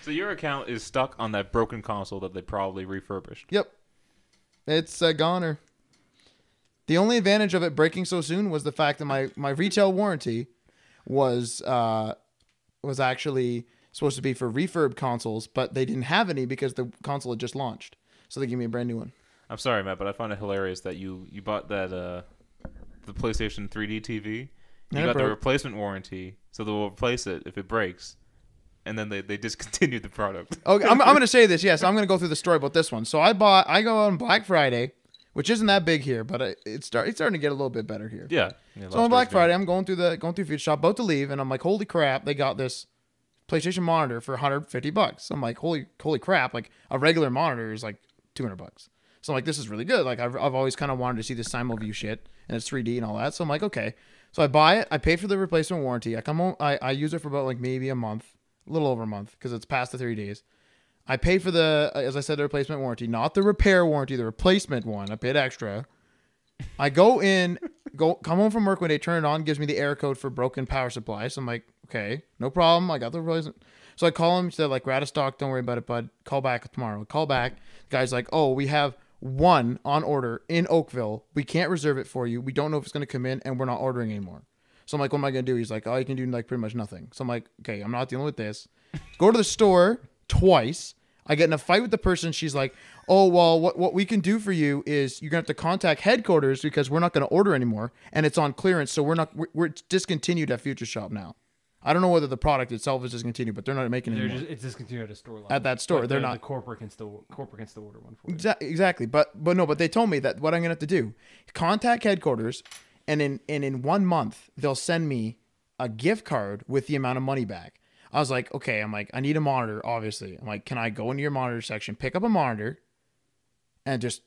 So your account is stuck on that broken console that they probably refurbished. Yep. It's a goner. The only advantage of it breaking so soon was the fact that my retail warranty was actually supposed to be for refurb consoles, but they didn't have any because the console had just launched. So they gave me a brand new one. I'm sorry, Matt, but I found it hilarious that you bought that the PlayStation 3D TV. You And it got the broke. replacement warranty, so they'll replace it if it breaks, and then they discontinued the product. Okay, I'm going to say this. Yes, I'm going to go through the story about this one. So I go on Black Friday, which isn't that big here, but it's starting to get a little bit better here. Yeah. So on Black Friday, I'm going through Future Shop, about to leave, and I'm like, holy crap, they got this PlayStation monitor for $150. I'm like, holy crap, like a regular monitor is like $200. So I'm like, this is really good. Like I've always kind of wanted to see this SimulView shit, and it's 3D and all that. So I'm like, okay. So I buy it. I pay for the replacement warranty. I come home. I use it for about like maybe a month, a little over a month, because it's past the 30 days. I pay for as I said, the replacement warranty, not the repair warranty, the replacement one. I paid extra. I come home from work when they turn it on, gives me the error code for broken power supply. So I'm like, okay, no problem. I got the replacement. So I call him. Said like, we're out of stock. Don't worry about it, bud. Call back tomorrow. Call back. The guy's like, oh, we have one on order in Oakville. We can't reserve it for you. We don't know if it's going to come in, and we're not ordering anymore. So I'm like, what am I going to do? He's like, oh, you can do like pretty much nothing. So I'm like, okay, I'm not dealing with this. Go to the store twice. I get in a fight with the person. She's like, oh, well, what we can do for you is you're going to have to contact headquarters because we're not going to order anymore, and it's on clearance, so we're discontinued at Future Shop now. I don't know whether the product itself is discontinued, but they're not making it anymore. It's discontinued at a store level. At that store, But they're the not. corporate can still order one for you. Exactly, but they told me that what I'm gonna have to do, contact headquarters, and in 1 month they'll send me a gift card with the amount of money back. I was like, okay, I'm like, I need a monitor, obviously. I'm like, can I go into your monitor section, pick up a monitor, and just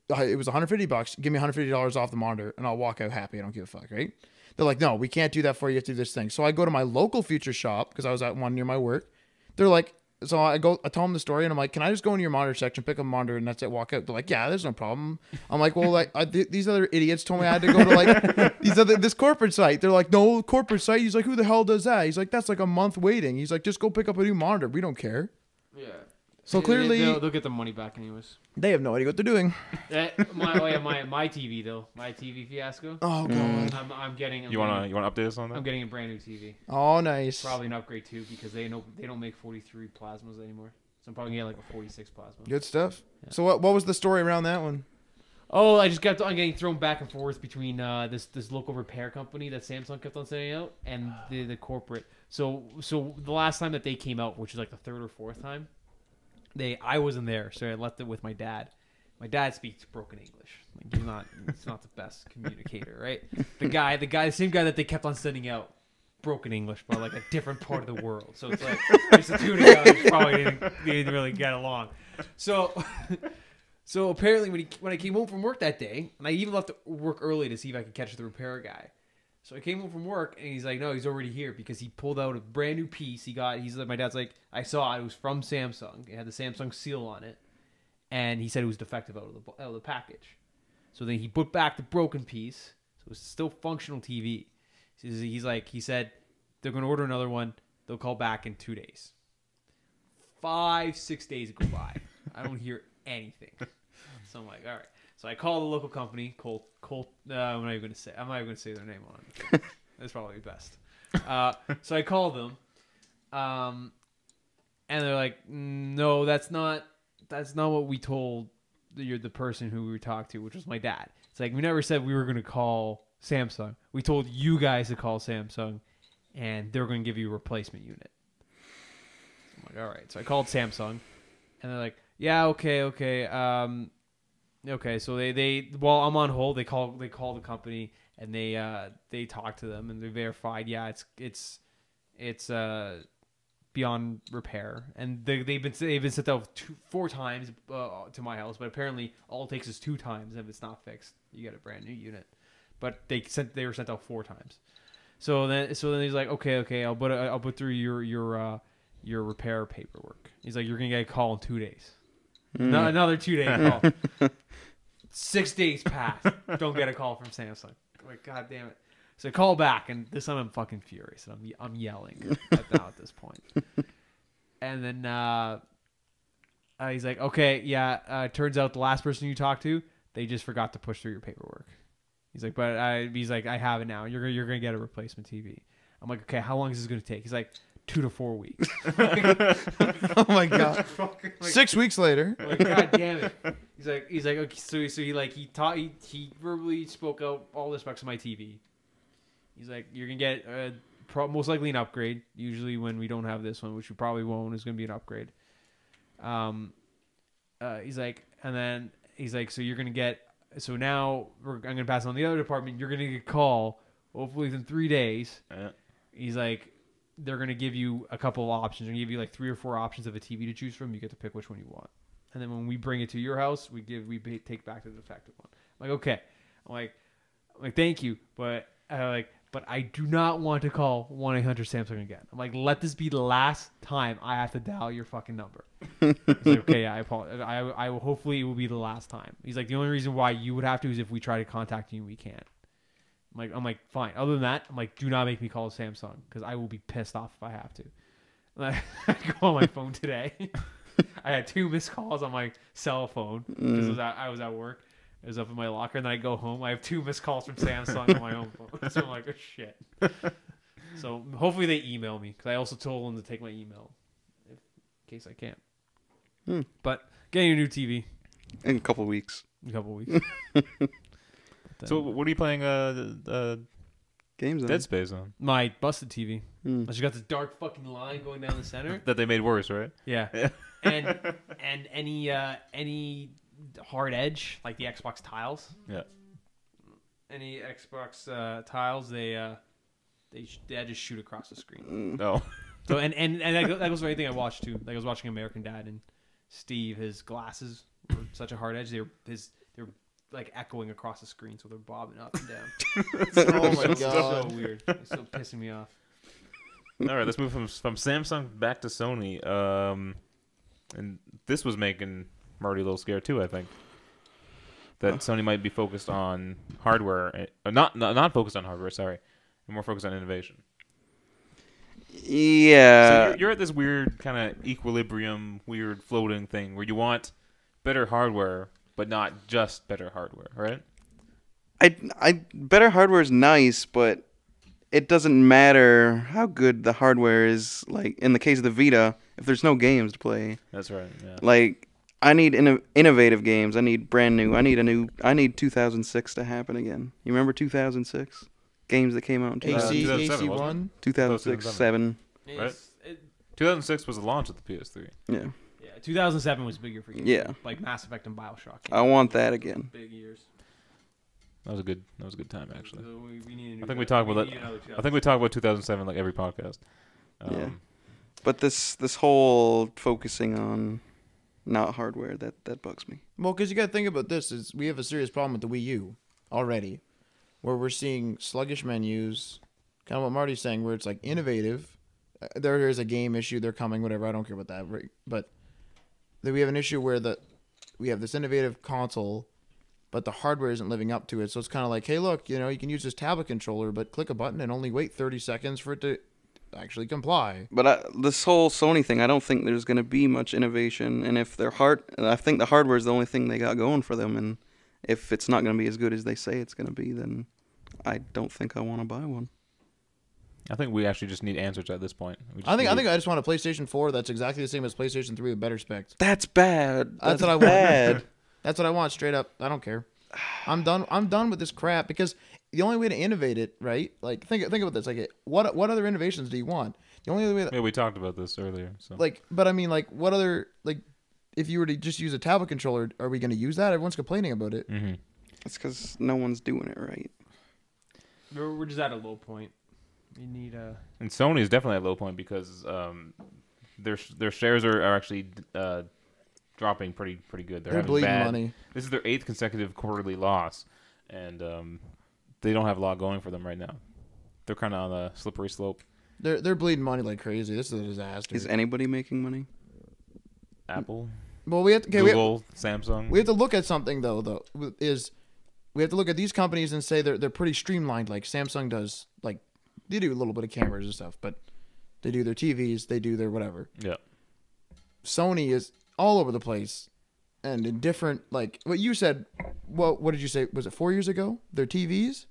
it was $150, give me $150 off the monitor, and I'll walk out happy. I don't give a fuck, right? They're like, no, we can't do that for you. You have to do this thing. So I go to my local Future Shop because I was at one near my work. They're like, so I tell them the story, and I'm like, can I just go into your monitor section, pick up a monitor, and that's it, walk out? They're like, yeah, there's no problem. I'm like, well, like these other idiots told me I had to go to like this corporate site. They're like, no, corporate site. He's like, who the hell does that? He's like, that's like a month waiting. He's like, just go pick up a new monitor. We don't care. Yeah. So clearly, they'll get the money back anyways. they have no idea what they're doing. My TV though, my TV fiasco. Oh god. You wanna update us on that? I'm getting a brand new TV. Oh nice. Probably an upgrade too because they don't make 43 plasmas anymore. So I'm probably gonna get like a 46 plasma. Good stuff. Yeah. So what was the story around that one? Oh, I'm getting thrown back and forth between this local repair company that Samsung kept on sending out and the corporate. So the last time that they came out, which was like the third or fourth time, I wasn't there, so I left it with my dad. My dad speaks broken English. Like he's not the best communicator, right? The same guy that they kept on sending out broken English, but like a different part of the world. So it's like there's the two together probably didn't really get along. So apparently when I came home from work that day, and I even left work early to see if I could catch the repair guy. So I came home from work and he's like, no, he's already here because he pulled out a brand new piece. He's like, my dad's like, I saw it was from Samsung. It had the Samsung seal on it, and he said it was defective out of the package. So then he put back the broken piece, so it's still functional TV. He said they're going to order another one. They'll call back in 2 days. 5-6 days go by. I don't hear anything. So I'm like, all right. So I call the local company, Colt. I'm not even going to say their name on it. That's probably best. So I call them, and they're like, no, that's not what we told the person who we talked to, which was my dad. It's like, we never said we were going to call Samsung. We told you guys to call Samsung, and they're going to give you a replacement unit. So I'm like, all right. So I called Samsung, and they're like, yeah, okay. Okay, so they while I'm on hold, they call the company, and they talk to them, and they verified, yeah, it's beyond repair, and they've been sent out 4 times to my house, but apparently all it takes is 2 times, and if it's not fixed, you get a brand new unit. But they were sent out 4 times. So then he's like, okay, I'll put through your repair paperwork. He's like, you're gonna get a call in 2 days. Another 2-day call. 6 days pass. Don't get a call from Samsung. I'm like, God damn it. So I call back, and this time I'm fucking furious, and I'm yelling at this point. And then he's like, okay, yeah. Turns out the last person you talked to, they just forgot to push through your paperwork. He's like, I have it now. You're gonna get a replacement TV. I'm like, okay, how long is this gonna take? He's like, 2 to 4 weeks. Oh my god! 6 weeks later. Like, God damn it! He's like, okay, so he verbally spoke out all the specs of my TV. He's like, you're gonna get most likely an upgrade. Usually when we don't have this one, which we probably won't, is gonna be an upgrade. He's like, so you're gonna get. So now I'm gonna pass on the other department. You're gonna get a call, hopefully within 3 days. He's like, they're going to give you a couple of options. They're going to give you like 3 or 4 options of a TV to choose from. You get to pick which one you want. And then when we bring it to your house, we take back the defective one. I'm like, okay. I'm like, thank you. But I do not want to call 1-800-SAMSUNG again. I'm like, let this be the last time I have to dial your fucking number. He's like, okay, yeah, I apologize. I will, hopefully it will be the last time. He's like, the only reason why you would have to is if we try to contact you and we can't. I'm like, fine. Other than that, I'm like, do not make me call Samsung because I will be pissed off if I have to. And I go on my phone today. I had 2 missed calls on my cell phone because I was at work. It was up in my locker, and then I go home. I have 2 missed calls from Samsung on my own phone. So I'm like, oh shit. So hopefully they email me because I also told them to take my email in case I can't. But getting a new TV in a couple of weeks. So what are you playing Games on? Dead Space on? My busted TV. I just got this dark fucking line going down the center. That they made worse, right? Yeah. and any hard edge, like the Xbox tiles. Yeah. Any Xbox tiles, they just shoot across the screen. Oh. So and that goes for anything I watched too. Like I was watching American Dad, and Steve, his glasses were such a hard edge. They're like echoing across the screen, so they're bobbing up and down. Oh my god! So weird. It's so pissing me off. All right, let's move from Samsung back to Sony. And this was making Marty a little scared too. I think that Sony might be focused on hardware, not focused on hardware. Sorry, and more focused on innovation. Yeah. So you're at this weird kind of equilibrium, weird floating thing where you want better hardware, but not just better hardware, right? Better hardware is nice, but it doesn't matter how good the hardware is. Like in the case of the Vita, if there's no games to play, that's right. Yeah. Like I need innovative games. I need brand new. I need 2006 to happen again. You remember 2006 games that came out in 2007, AC1, 2006, 7. Right. 2006 was the launch of the PS3. Yeah. 2007 was bigger for you. Yeah. Like Mass Effect and BioShock. I want that again. Big years. That was a good time actually. So we need a new I think we talk about need another I think we talk about 2007 like every podcast. Yeah. But this whole focusing on not hardware, that bugs me. Well, because you got to think about this: is we have a serious problem with the Wii U already, where we're seeing sluggish menus. Kind of what Marty's saying, where it's like innovative. There is a game issue. They're coming, whatever. I don't care about that. Right? But then we have an issue where we have this innovative console, but the hardware isn't living up to it. So it's kind of like, hey, look, you can use this tablet controller, but click a button and only wait 30 seconds for it to actually comply. But this whole Sony thing, I don't think there's going to be much innovation. And if I think the hardware is the only thing they got going for them. And if it's not going to be as good as they say it's going to be, then I don't think I want to buy one. I think we actually just need answers at this point. I think I just want a PlayStation 4 that's exactly the same as PlayStation 3 with better specs. That's bad. That's what I want. That's what I want, straight up. I don't care. I'm done with this crap because the only way to innovate it, right? Like think about this. Like what other innovations do you want? The only other way Yeah, we talked about this earlier. So but I mean, like what other, like if you were to just use a tablet controller, are we going to use that? Everyone's complaining about it. Mm-hmm. It's because no one's doing it right. We're just at a low point. You need a. And Sony is definitely at a low point because their shares are actually dropping pretty good. They're having bleeding bad, money. This is their 8th consecutive quarterly loss, and they don't have a lot going for them right now. They're kind of on a slippery slope. They're bleeding money like crazy. This is a disaster. Is anybody making money? Apple, Well, we have to Google, Samsung. we have to look at something though. Is we have to look at these companies and say they're pretty streamlined. Like Samsung does. Like they do a little bit of cameras and stuff, but they do their TVs, they do their whatever. Yeah. Sony is all over the place, and in different, like what you said. What did you say? Was it 4 years ago? Their TVs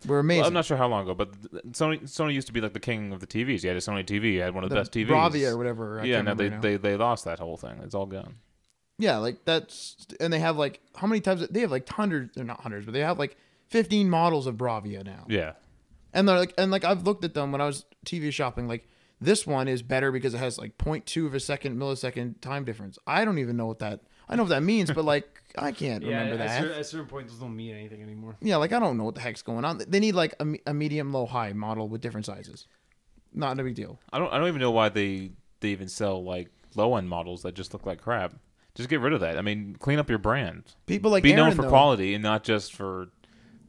were amazing. Well, I'm not sure how long ago, but Sony used to be like the king of the TVs. You had a Sony TV, you had one of the best TVs. Bravia or whatever. I Yeah, can't no, remember now. they lost that whole thing. It's all gone. Yeah, like that's, and they have like how many times they have like hundreds? They're not hundreds, but they have like 15 models of Bravia now. Yeah. And they're like I've looked at them when I was TV shopping. Like this one is better because it has like 0.2 of a millisecond time difference. I don't even know what that. I know what that means, but like I can't remember that. At a certain point, those don't mean anything anymore. Yeah, like I don't know what the heck's going on. They need like a medium, low, high model with different sizes. Not a big deal. I don't even know why they even sell like low end models that just look like crap. Just get rid of that. I mean, clean up your brand. People like Be Aaron, known for though, quality and not just for.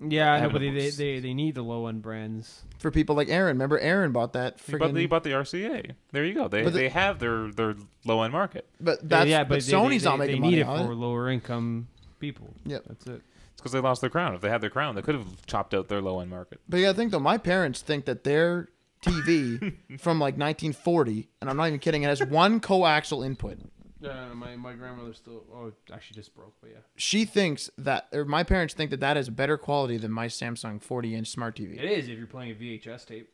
Yeah, Having nobody. a- They need the low end brands. for people like Aaron. Remember, Aaron bought that. He bought Friggin', the RCA. There you go. They But they have their low end market. but that's but Sony's not making they need money it on for it. lower income people. Yep. That's it. It's because they lost their crown. If they had their crown, they could have chopped out their low end market. But you gotta think though, my parents think that their TV from like 1940, and I'm not even kidding, it has one coaxial input. My grandmother still. Oh, actually just broke. But yeah. She thinks that, or my parents think that is better quality than my Samsung 40-inch smart TV. It is if you're playing a VHS tape.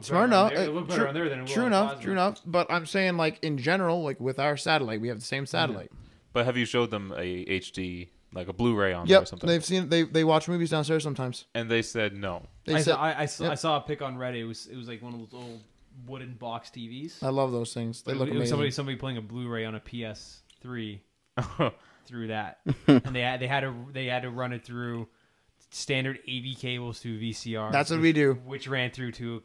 Smart enough. It look better on there than it will True on enough. plasma. True enough. But I'm saying like in general, like with our satellite, we have the same satellite. But have you showed them a HD, like a Blu-ray on there or Yep. something? They've seen. They watch movies downstairs sometimes. And they said no. They I said, saw, I yep. saw a pic on Reddit. It was like one of those old wooden box TVs. I love those things. They look it was amazing. somebody playing a Blu-ray on a PS3 through that, and they had to run it through standard AV cables to VCR. That's what we do. Which ran through to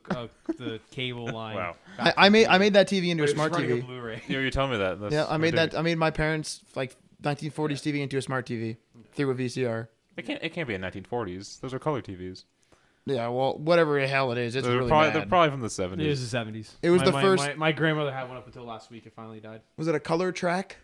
the cable line. Wow. I made that TV into a But it was smart running a TV. Blu-ray. You're telling me that. That's Yeah, I made ridiculous. that. I made my parents like 1940s TV into a smart TV through a VCR. It can't be in 1940s. Those are color TVs. Yeah, well, whatever the hell it is, it's they're really probably bad. they're probably from the 70s. It was the 70s. It was My- the my- first- My grandmother had one up until last week. It finally died. Was it a color track?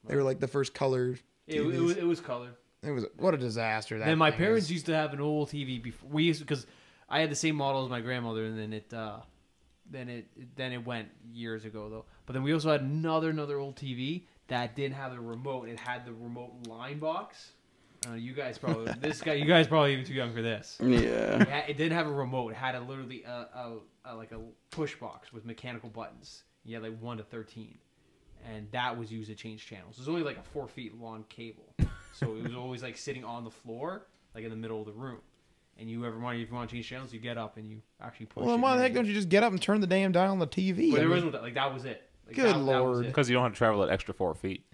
They were like the first color. It TVs. was color. It was what a disaster. That Then my thing parents is. used to have an old TV before we used because I had the same model as my grandmother, and then it went years ago though. But then we also had another old TV that didn't have the remote. It had the remote line box. You guys probably you guys probably even too young for this. Yeah. It didn't have a remote. It had literally like a push box with mechanical buttons. You had like 1 to 13. And that was used to change channels. It was only like a 4 feet long cable. So it was always like sitting on the floor, like in the middle of the room. And if you want to change channels, you get up and you actually push Well, then it why the in. heck don't you just get up and turn the damn dial on the TV? But I there mean, wasn't that. Like that was it. Like, Good that was Lord. it. Because you don't have to travel that extra 4 feet.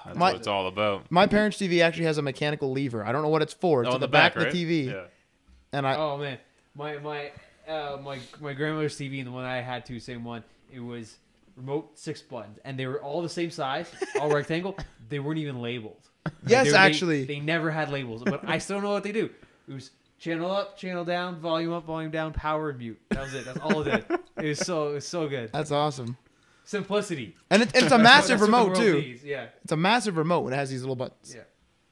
That's My- what it's all about. My parents' TV actually has a mechanical lever. I don't know what it's for. It's Oh, on the back right? of the TV, Yeah. and I Oh man, my grandmother's TV and the one I had too, same one. It was remote 6 buttons, and they were all the same size, all rectangle. They weren't even labeled. yes, They actually, they never had labels, but I still know what they do. It was channel up, channel down, volume down, power and mute. That was it. That's all it did. It was so good. that's awesome. Simplicity. And it's a massive That's what the remote world too. needs, Yeah. It's a massive remote, and it has these little buttons. Yeah.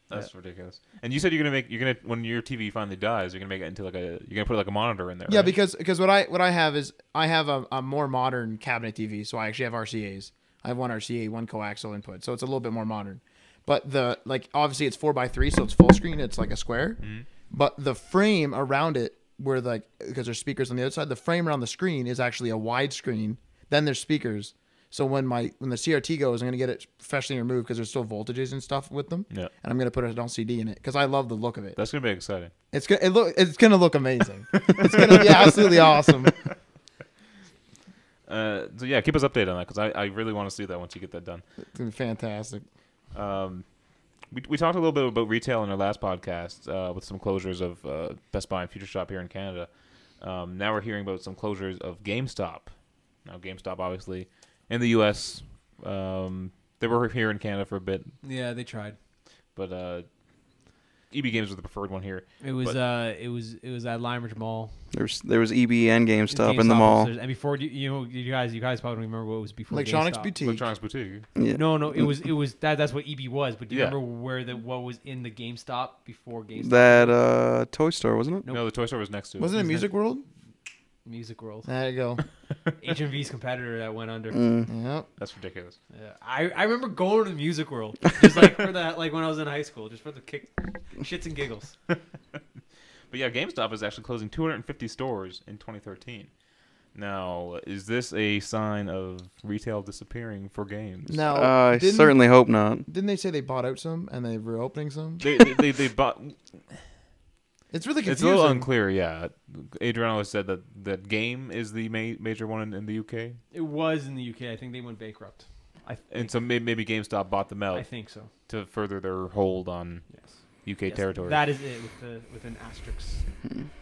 That's ridiculous. And you said you're gonna when your TV finally dies, you're gonna make it into you're gonna put like a monitor in there. Yeah, right? because what I have is I have a more modern cabinet TV, so I actually have RCA's. I have one RCA, one coaxial input, so it's a little bit more modern. But obviously it's 4x3, so it's full screen. It's like a square. Mm-hmm. But the frame around it, where because there's speakers on the other side, the frame around the screen is actually a wide screen. Then there's speakers. So when the CRT goes, I'm gonna get it professionally removed because there's still voltages and stuff with them. Yeah. And I'm gonna put an LCD in it because I love the look of it. That's gonna be exciting. It's gonna look amazing. It's gonna be absolutely awesome. So yeah, keep us updated on that because I really want to see that once you get that done. It's gonna be fantastic. We talked a little bit about retail in our last podcast with some closures of Best Buy and Future Shop here in Canada. Now we're hearing about some closures of GameStop. Now GameStop, obviously, in the U.S., they were here in Canada for a bit, Yeah, they tried. but EB Games was the preferred one here. It was it was at Limeridge Mall. There was EB and GameStop in the mall. upstairs. And before you guys probably don't remember what was before Electronics GameStop. Boutique. Electronics Boutique. Yeah. No, it was that's what EB was. But do you Yeah. remember what was in the GameStop before GameStop? That Toy Store, wasn't it? Nope. No, the toy store was next to it. Wasn't it Music World? Music World, There you go. HMV's competitor that went under. Yep. That's ridiculous. Yeah, I remember going to the Music World just like for that, like when I was in high school, just for the shits and giggles. But yeah, GameStop is actually closing 250 stores in 2013. Now, is this a sign of retail disappearing for games? Now, I certainly hope not. didn't they say they bought out some and they were opening some? They bought. It's really confusing. It's a little unclear. Yeah, Adriano has said that Game is the major one in the UK, It was in the UK. I think they went bankrupt. and so maybe GameStop bought them out I think so. to further their hold on Yes. UK Yes, territory. That is it with an asterisk.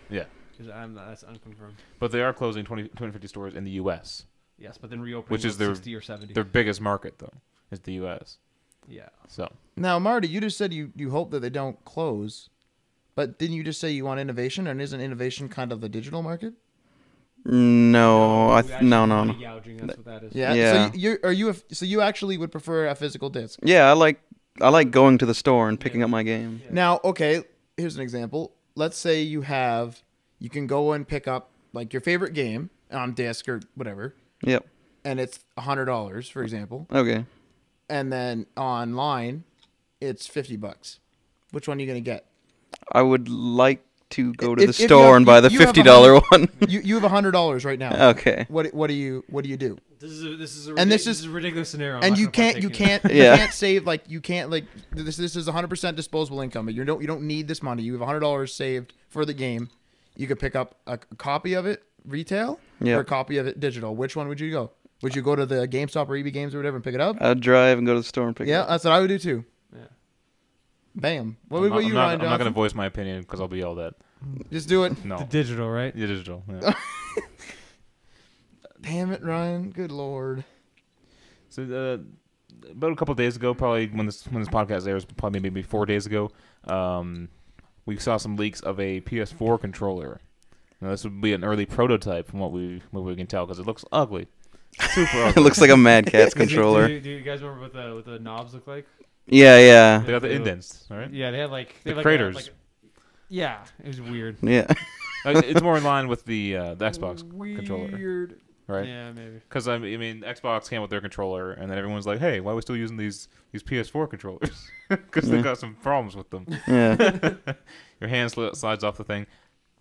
Yeah, Because that's unconfirmed. but they are closing 250 stores in the US. Yes, but then reopening Which is their- 60 or 70. Their biggest market, though, is the US. Yeah. So Now, Marty, you just said you hope that they don't close, but didn't you just say you want innovation? And isn't innovation kind of the digital market? No, Actually, no. money gouging, that's what that is. Yeah. Yeah. So you actually would prefer a physical disc? Yeah, I like going to the store and picking up my game. Yeah. Now, okay, here's an example. Let's say you can go and pick up like your favorite game on disc or whatever, Yep. and it's $100, for example, Okay. and then online, it's $50. Which one are you gonna get? I would like to go to If- the if you store have- and buy the you have $50 one. You have $100 right now. Okay. What do you do? This is a And this this is a ridiculous scenario. I'm And not you gonna can't partake you in it. can't Yeah. you can't save this is 100% disposable income. But you don't need this money. You have $100 saved for the game. You could pick up a copy of it retail Yep. or a copy of it digital. Which one would you go? Would you go to the GameStop or EB Games or whatever and pick it up? I'd drive and go to the store and pick it Yeah, up. that's what I would do too. Yeah. Bam. What I'm would not, you, I'm not, Ryan I'm not going to Johnson? voice my opinion because I'll be yelled at. Just do it. No, The digital, right? yeah, digital. Yeah. Damn it, Ryan. Good lord. So about a couple of days ago, probably when this podcast airs, probably maybe 4 days ago, we saw some leaks of a PS4 controller. Now this would be an early prototype from what we can tell because it looks ugly, super It ugly. looks like a Mad Catz Do you- controller. Do you guys remember what the knobs look like? Yeah, yeah. They got the indents, right? Yeah, they had like they The had craters. yeah, it was weird. Yeah. It's more in line with the Xbox controller, Weird. right? Yeah, maybe. Because I mean, Xbox came with their controller, and then everyone's like, "Hey, why are we still using these PS4 controllers? Because Yeah. they got some problems with them." Yeah. Your hand slides off the thing,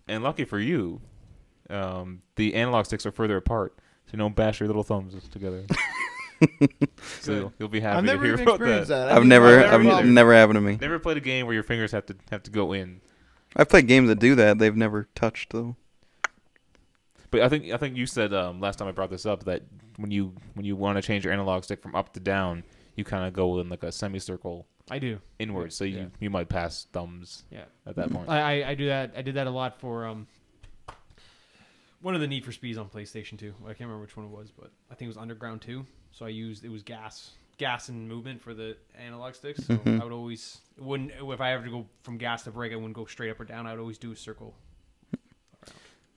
and lucky for you, the analog sticks are further apart, so you don't bash your little thumbs together. So you'll be happy I've to never hear even about experienced that. that. I've never either. never happened to me. Never played a game where your fingers have to go in. I've played games that do that. They've never touched though. But I think you said last time I brought this up that when you want to change your analog stick from up to down, you kind of go in like a semicircle I do. inwards, so Yeah. you might pass thumbs Yeah. at that point. I do that. I did that a lot for one of the Need for Speeds on PlayStation 2. I can't remember which one it was, but I think it was Underground 2. So it was gas and movement for the analog sticks. So I would always if I ever to go from gas to brake, I wouldn't go straight up or down. I would always do a circle.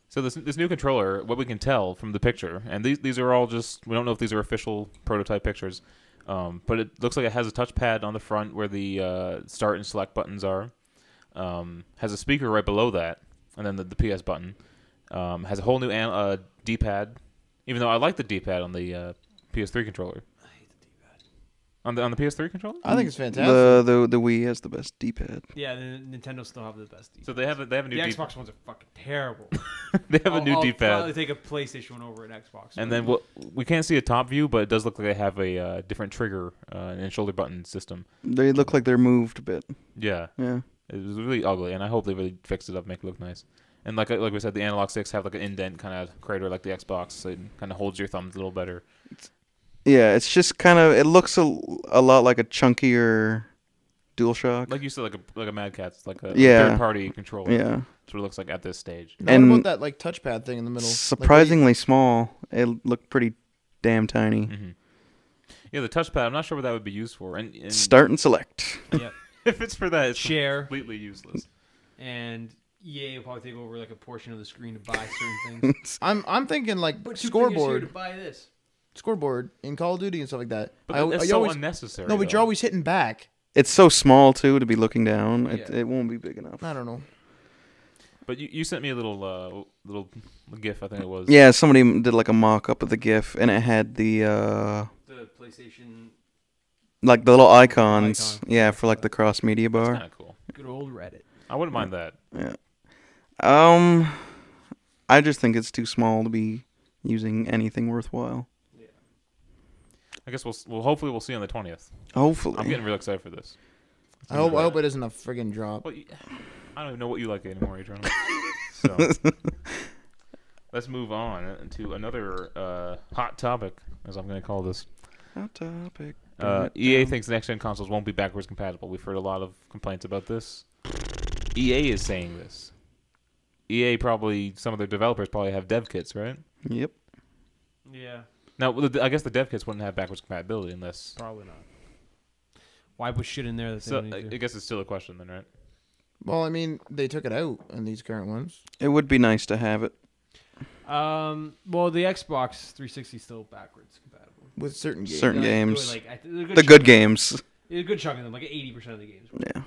So this new controller, what we can tell from the picture, and these are all just, we don't know if these are official prototype pictures, but it looks like it has a touchpad on the front where the start and select buttons are. Has a speaker right below that, and then the PS button. Has a whole new D-pad, even though I like the D-pad on the PS3 controller. I hate the D-pad. On the PS3 controller? I think it's fantastic. The Wii has the best D-pad. Yeah, the Nintendo still have the best D-pad. So they have a new the Xbox ones are fucking terrible. they have a new I'll D-pad. probably take a PlayStation one over an Xbox. And then we can't see a top view, but it does look like they have a different trigger and shoulder button system. They look like they're moved a bit. Yeah, Yeah. it was really ugly, and I hope they really fixed it up, make it look nice. And like we said, the analog sticks have like an indent kind of crater like the Xbox, so it kind of holds your thumbs a little better. Yeah, it's just kind of, it looks a lot like a chunkier DualShock. Like you said, like a Mad Catz, like a Yeah. third-party controller. Yeah. That's what it looks like at this stage. Now, and what about that like touchpad thing in the middle? Surprisingly small. It looked pretty damn tiny. Hmm. Yeah, the touchpad. I'm not sure what that would be used for. And Start and select. Yep. if it's for that, it's Share. completely useless. And EA will probably take over like a portion of the screen to buy certain things. I'm thinking like Put 2 fingers here to scoreboard buy this. in Call of Duty and stuff like that. But that's I so always, unnecessary. no, but you're though. always hitting back. It's so small, too, to be looking down. Yeah. It won't be big enough. I don't know. But you sent me a little GIF, I think it was. Yeah, somebody did like a mock-up of the GIF, and it had the, The PlayStation, like the little icons. Icon. Yeah, for like the cross-media That's bar. kind of cool. good old Reddit. I wouldn't mind that. Yeah. I just think it's too small to be using anything worthwhile. I guess we'll hopefully we'll see on the 20th. Hopefully. I'm getting real excited for this. I hope it isn't a friggin' drop. Well, I don't even know what you like anymore, Adrian. So let's move on to another hot topic, as I'm going to call this. Hot topic. EA thinks next-gen consoles won't be backwards compatible. We've heard a lot of complaints about this. EA is saying this. EA some of their developers probably have dev kits, right? Yep. Yeah, Now, I guess the dev kits wouldn't have backwards compatibility unless... probably not. Why put shit in there that they So don't I need to? guess it's still a question then, right? Well, I mean, they took it out in these current ones. It would be nice to have it. Well, the Xbox 360 is still backwards compatible. With certain games. Certain Yeah, games. like, The good games. A good chunk of them, like 80% of the games. Yeah.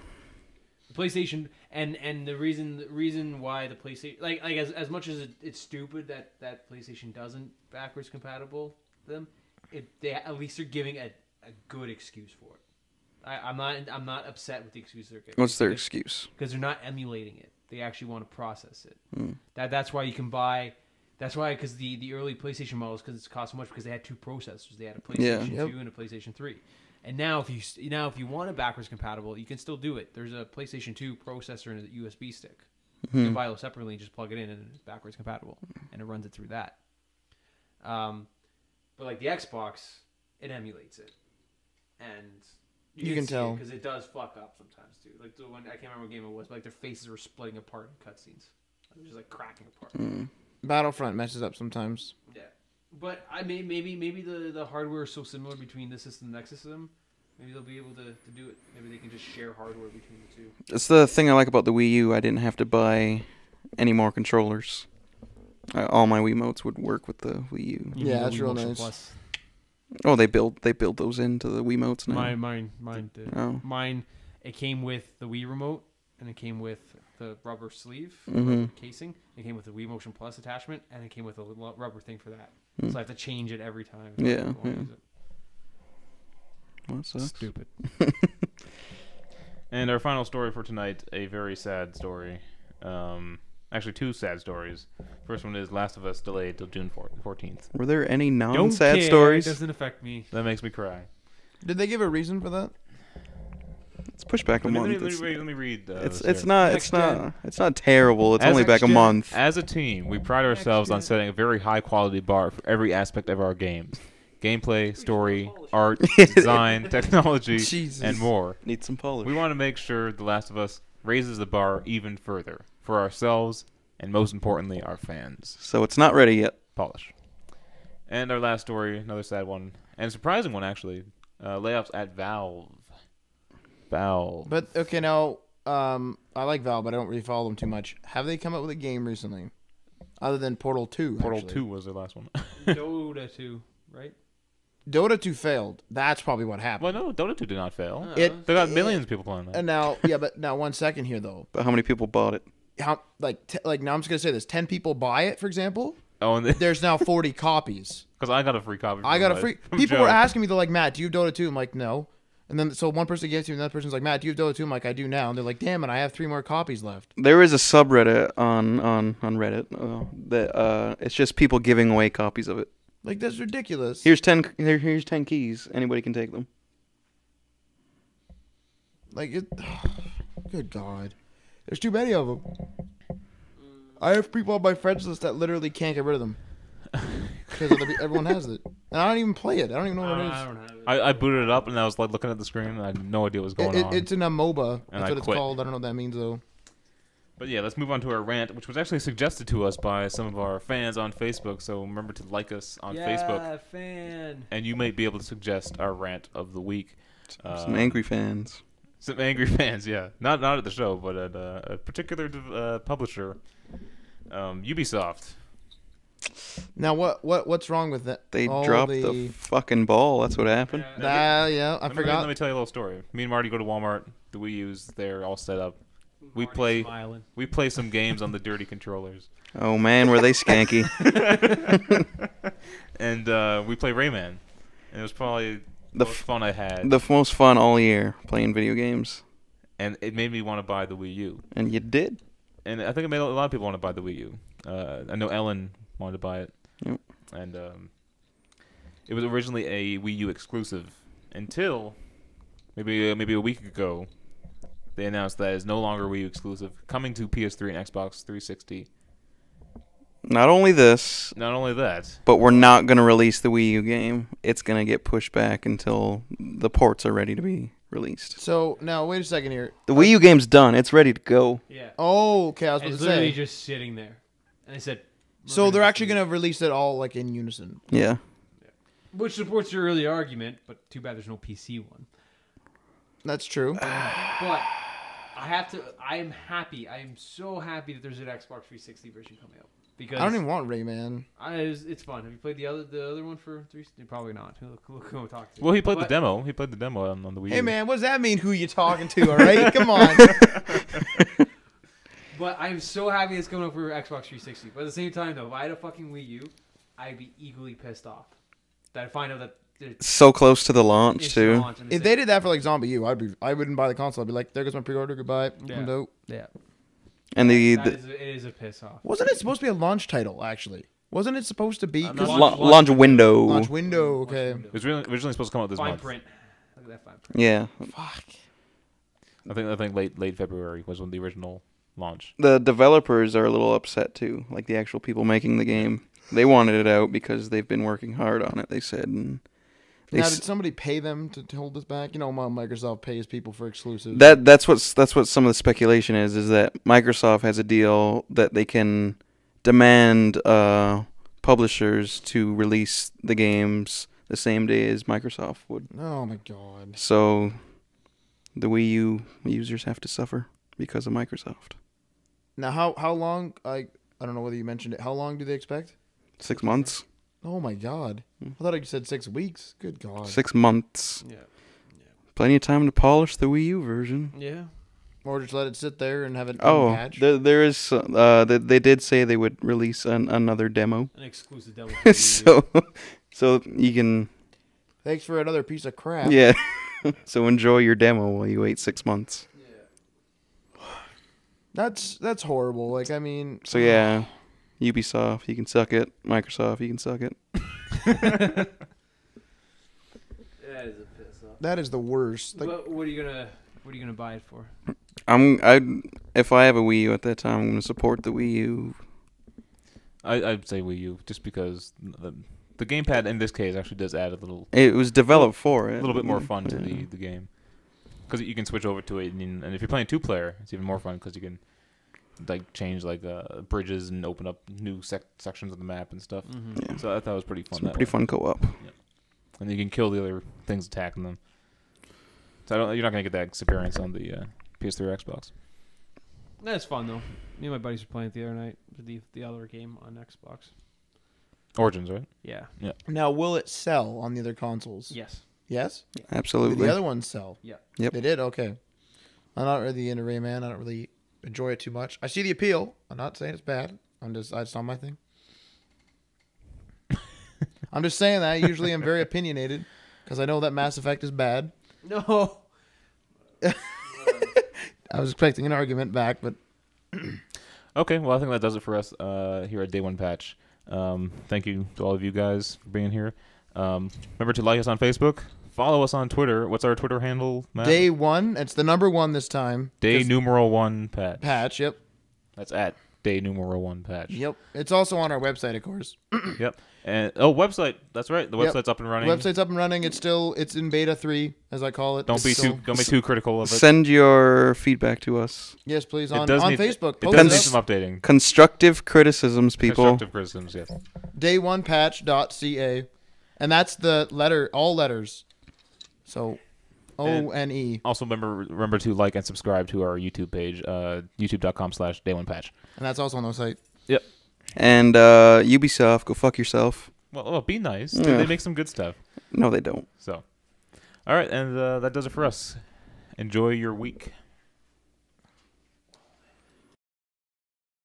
The PlayStation and the reason why the PlayStation like as much as it's stupid that PlayStation doesn't backwards compatible them, they at least are giving a good excuse for it. I'm not upset with the excuse they're giving. What's their excuse? Because they're not emulating it. They actually want to process it. Hmm. That's why you can buy. That's why because the early PlayStation models because it's cost so much because they had 2 processors. They had a PlayStation Yeah. 2 and a PlayStation 3. And now if you want it backwards compatible, you can still do it. There's a PlayStation 2 processor and a USB stick. You can buy those separately and just plug it in and it's backwards compatible and it runs it through that. But like the Xbox, it emulates it, and You can tell. because it does fuck up sometimes too. Like the one I can't remember what game it was, but like their faces were splitting apart in cutscenes. It was just like cracking apart. Battlefront messes up sometimes. Yeah, but maybe the hardware is so similar between this system and the next system. Maybe they'll be able to do it. Maybe they can just share hardware between the two. It's the thing I like about the Wii U. I didn't have to buy any more controllers. All my Wiimotes would work with the Wii U. You Yeah, need the that's Wii real Motion nice. Plus. Oh, they build those into the Wiimotes now. Mine did. Oh. Mine, it came with the Wii remote, and it came with the rubber sleeve, Mhm. rubber casing. It came with the Wii Motion Plus attachment, and it came with a little rubber thing for that. So I have to change it every time. Yeah, I wanna yeah. use it. Well, that sucks. Stupid. And our final story for tonight, a very sad story. Actually, 2 sad stories. First one is Last of Us delayed till June 14th. Were there any Don't non-sad care, stories? It doesn't affect me. That makes me cry. Did they give a reason for that? It's pushed back a month. Let me read. It's this here. not terrible. It's As only back a next-gen- month. As a team, we pride ourselves on Next setting a very high quality bar for every aspect of our games. gameplay, story, polish. art, design, technology, Jesus. and more. Need some polish. We want to make sure The Last of Us raises the bar even further for ourselves and, most importantly, our fans. So it's not ready yet. Polish. And our last story, another sad one, and a surprising one, actually. Layoffs at Valve. But okay, now I like Valve, but I don't really follow them too much. Have they come up with a game recently, other than Portal 2? Portal actually? 2 was their last one. Dota 2, right? Dota 2 failed. That's probably what happened. Well, no, Dota 2 did not fail. It- They got millions of people playing that. And now, yeah, but now 1 second here though. But how many people bought it? How like now I'm just gonna say this: 10 people buy it, for example. Oh, and There's now 40 copies. because I got a free copy. I got a free. from People Joe. were asking me, they're like, Matt, do you have Dota 2? I'm like, no. And then so one person gave it to me, and another person's like, Matt, do you have Dota 2? I'm like, I do now. And they're like, damn it, I have 3 more copies left. There is a subreddit on Reddit that it's just people giving away copies of it. Like, that's ridiculous. Here's 10 keys. Anybody can take them. Like it. Good God, there's too many of them. I have people on my friends list that literally can't get rid of them because everyone has it, and I don't even play it. I don't even know what it is. I don't have it. I booted it up and I was like looking at the screen and I had no idea what was going on. It's in a MOBA. And That's I what it's quit. called. I don't know what that means though. But yeah, let's move on to our rant, which was actually suggested to us by some of our fans on Facebook. So remember to like us on Facebook, Yeah, fan. and you might be able to suggest our rant of the week. Some angry fans. Some angry fans, yeah, not at the show, but at a particular publisher, Ubisoft. Now what's wrong with that? They All dropped the fucking ball. That's what happened. Yeah, I Let forgot. me tell you a little story. Me and Marty go to Walmart. The Wii U's there, all set up. We Marty's play- Smiling. We play some games on the dirty controllers, Oh man, were they skanky? and we play Rayman. And it was probably the The most f- fun I had, The most fun all year playing video games, and it made me want to buy the Wii U. and you did. And I think it made a lot of people want to buy the Wii U. I know Ellen wanted to buy it, Yep. and it was originally a Wii U exclusive until maybe a week ago. They announced that it's no longer Wii U exclusive, coming to PS3 and Xbox 360. Not only this, Not only that, but we're not gonna release the Wii U game. It's gonna get pushed back until the ports are ready to be released. So now wait a second here. The Wii U game's done. It's ready to go. Yeah. Oh, okay. I was about It's to literally say. just sitting there. And they said. So they're actually gonna release it all like in unison. Yeah. Which supports your early argument, but too bad there's no PC one. That's true. But I am happy. I am so happy that there's an Xbox 360 version coming out. Because I don't even want Rayman. it's fun. Have you played the other one for 360? Probably not. Look who I'm talking to. well, he played the But- demo. He played the demo on the Wii U. Hey man, what does that mean? Who you talking to? All right, come on. But I'm so happy it's coming up for Xbox 360. But at the same time, though, if I had a fucking Wii U, I'd be equally pissed off that I find out that it's So close to the launch too. launch and If it's they did that for like Zombie U, I wouldn't buy the console. I'd be like, there goes my pre-order. Goodbye. Yeah. I'm out. yeah, And it the is a piss off. Wasn't it supposed to be a launch title? Actually, wasn't it supposed to be? I'm 'Cause not- launch window. launch window. Okay. It was originally supposed to come out this Fine month. print. Look at that fine print. Yeah. Fuck. I think late February was when the original launch. The developers are a little upset too. Like the actual people making the game, they wanted it out because they've been working hard on it. They said, and they Now, did somebody pay them to hold this back? You know, Microsoft pays people for exclusives. that's what some of the speculation is that Microsoft has a deal that they can demand publishers to release the games the same day as Microsoft would. Oh my god. So the Wii U users have to suffer because of Microsoft. Now, how long? I don't know whether you mentioned it. How long do they expect? 6 months. Oh my god. I thought you said 6 weeks. Good god. 6 months. Yeah. Plenty of time to polish the Wii U version. Yeah. Or just let it sit there and have it Oh, patch. there is. They did say they would release another demo, An exclusive demo. For the Wii U. so you can, Thanks for another piece of crap. yeah. So enjoy your demo while you wait 6 months. That's horrible. Like, I mean, So yeah, Ubisoft, you can suck it. Microsoft, you can suck it. That is a piss off. that is the worst. Like, What are you gonna buy it for? If I have a Wii U at that time, I'm gonna support the Wii U. I'd say Wii U just because The gamepad in this case actually does add a It was developed for it. little bit more fun to Yeah. the game because you can switch over to it, and if you're playing 2-player, it's even more fun because you can like change like bridges and open up new sections of the map and stuff. Mm-hmm. Yeah. So I thought it was pretty fun. Some that pretty way. fun co-op. And you can kill the other things attacking them. So you're not gonna get that experience on the PS3 or Xbox. That's fun though. Me and my buddies were playing it the other night. The other game on Xbox. Origins, right? Yeah. Now, will it sell on the other consoles? Yes. Yes? Did Absolutely. the other ones sell? Yeah. Yep. They did? Okay. I'm not really into Rayman. I don't really enjoy it too much. I see the appeal. I'm not saying it's bad. It's not my thing. I'm just saying that. I usually am very opinionated because I know that Mass Effect is bad. No. I was expecting an argument back, but Okay, well I think that does it for us here at Day One Patch. Thank you to all of you guys for being here. Remember to like us on Facebook, follow us on Twitter. What's our Twitter handle, Matt? Day 1, it's the number 1 this time. Day 'Cause- numeral 1 patch. Patch, yep. That's at Day numeral 1 patch. Yep. It's also on our website, of course. Yep. And website. That's right. The Yep. website's up and running. Website's up and running. It's in beta 3, as I call it. Don't be It's still- too critical of it. Send your feedback to us. Yes, please, It on does need- Facebook. It Post does it need up. some updating. Constructive criticisms, people. Constructive criticisms, yes. day1patch.ca. And that's the letter, all letters. So, O-N-E. Also remember to like and subscribe to our YouTube page, youtube.com/day1patch. And that's also on the site. And Ubisoft, go fuck yourself. Well, be nice. Yeah. They make some good stuff. No, they don't. So, all right, and that does it for us. Enjoy your week.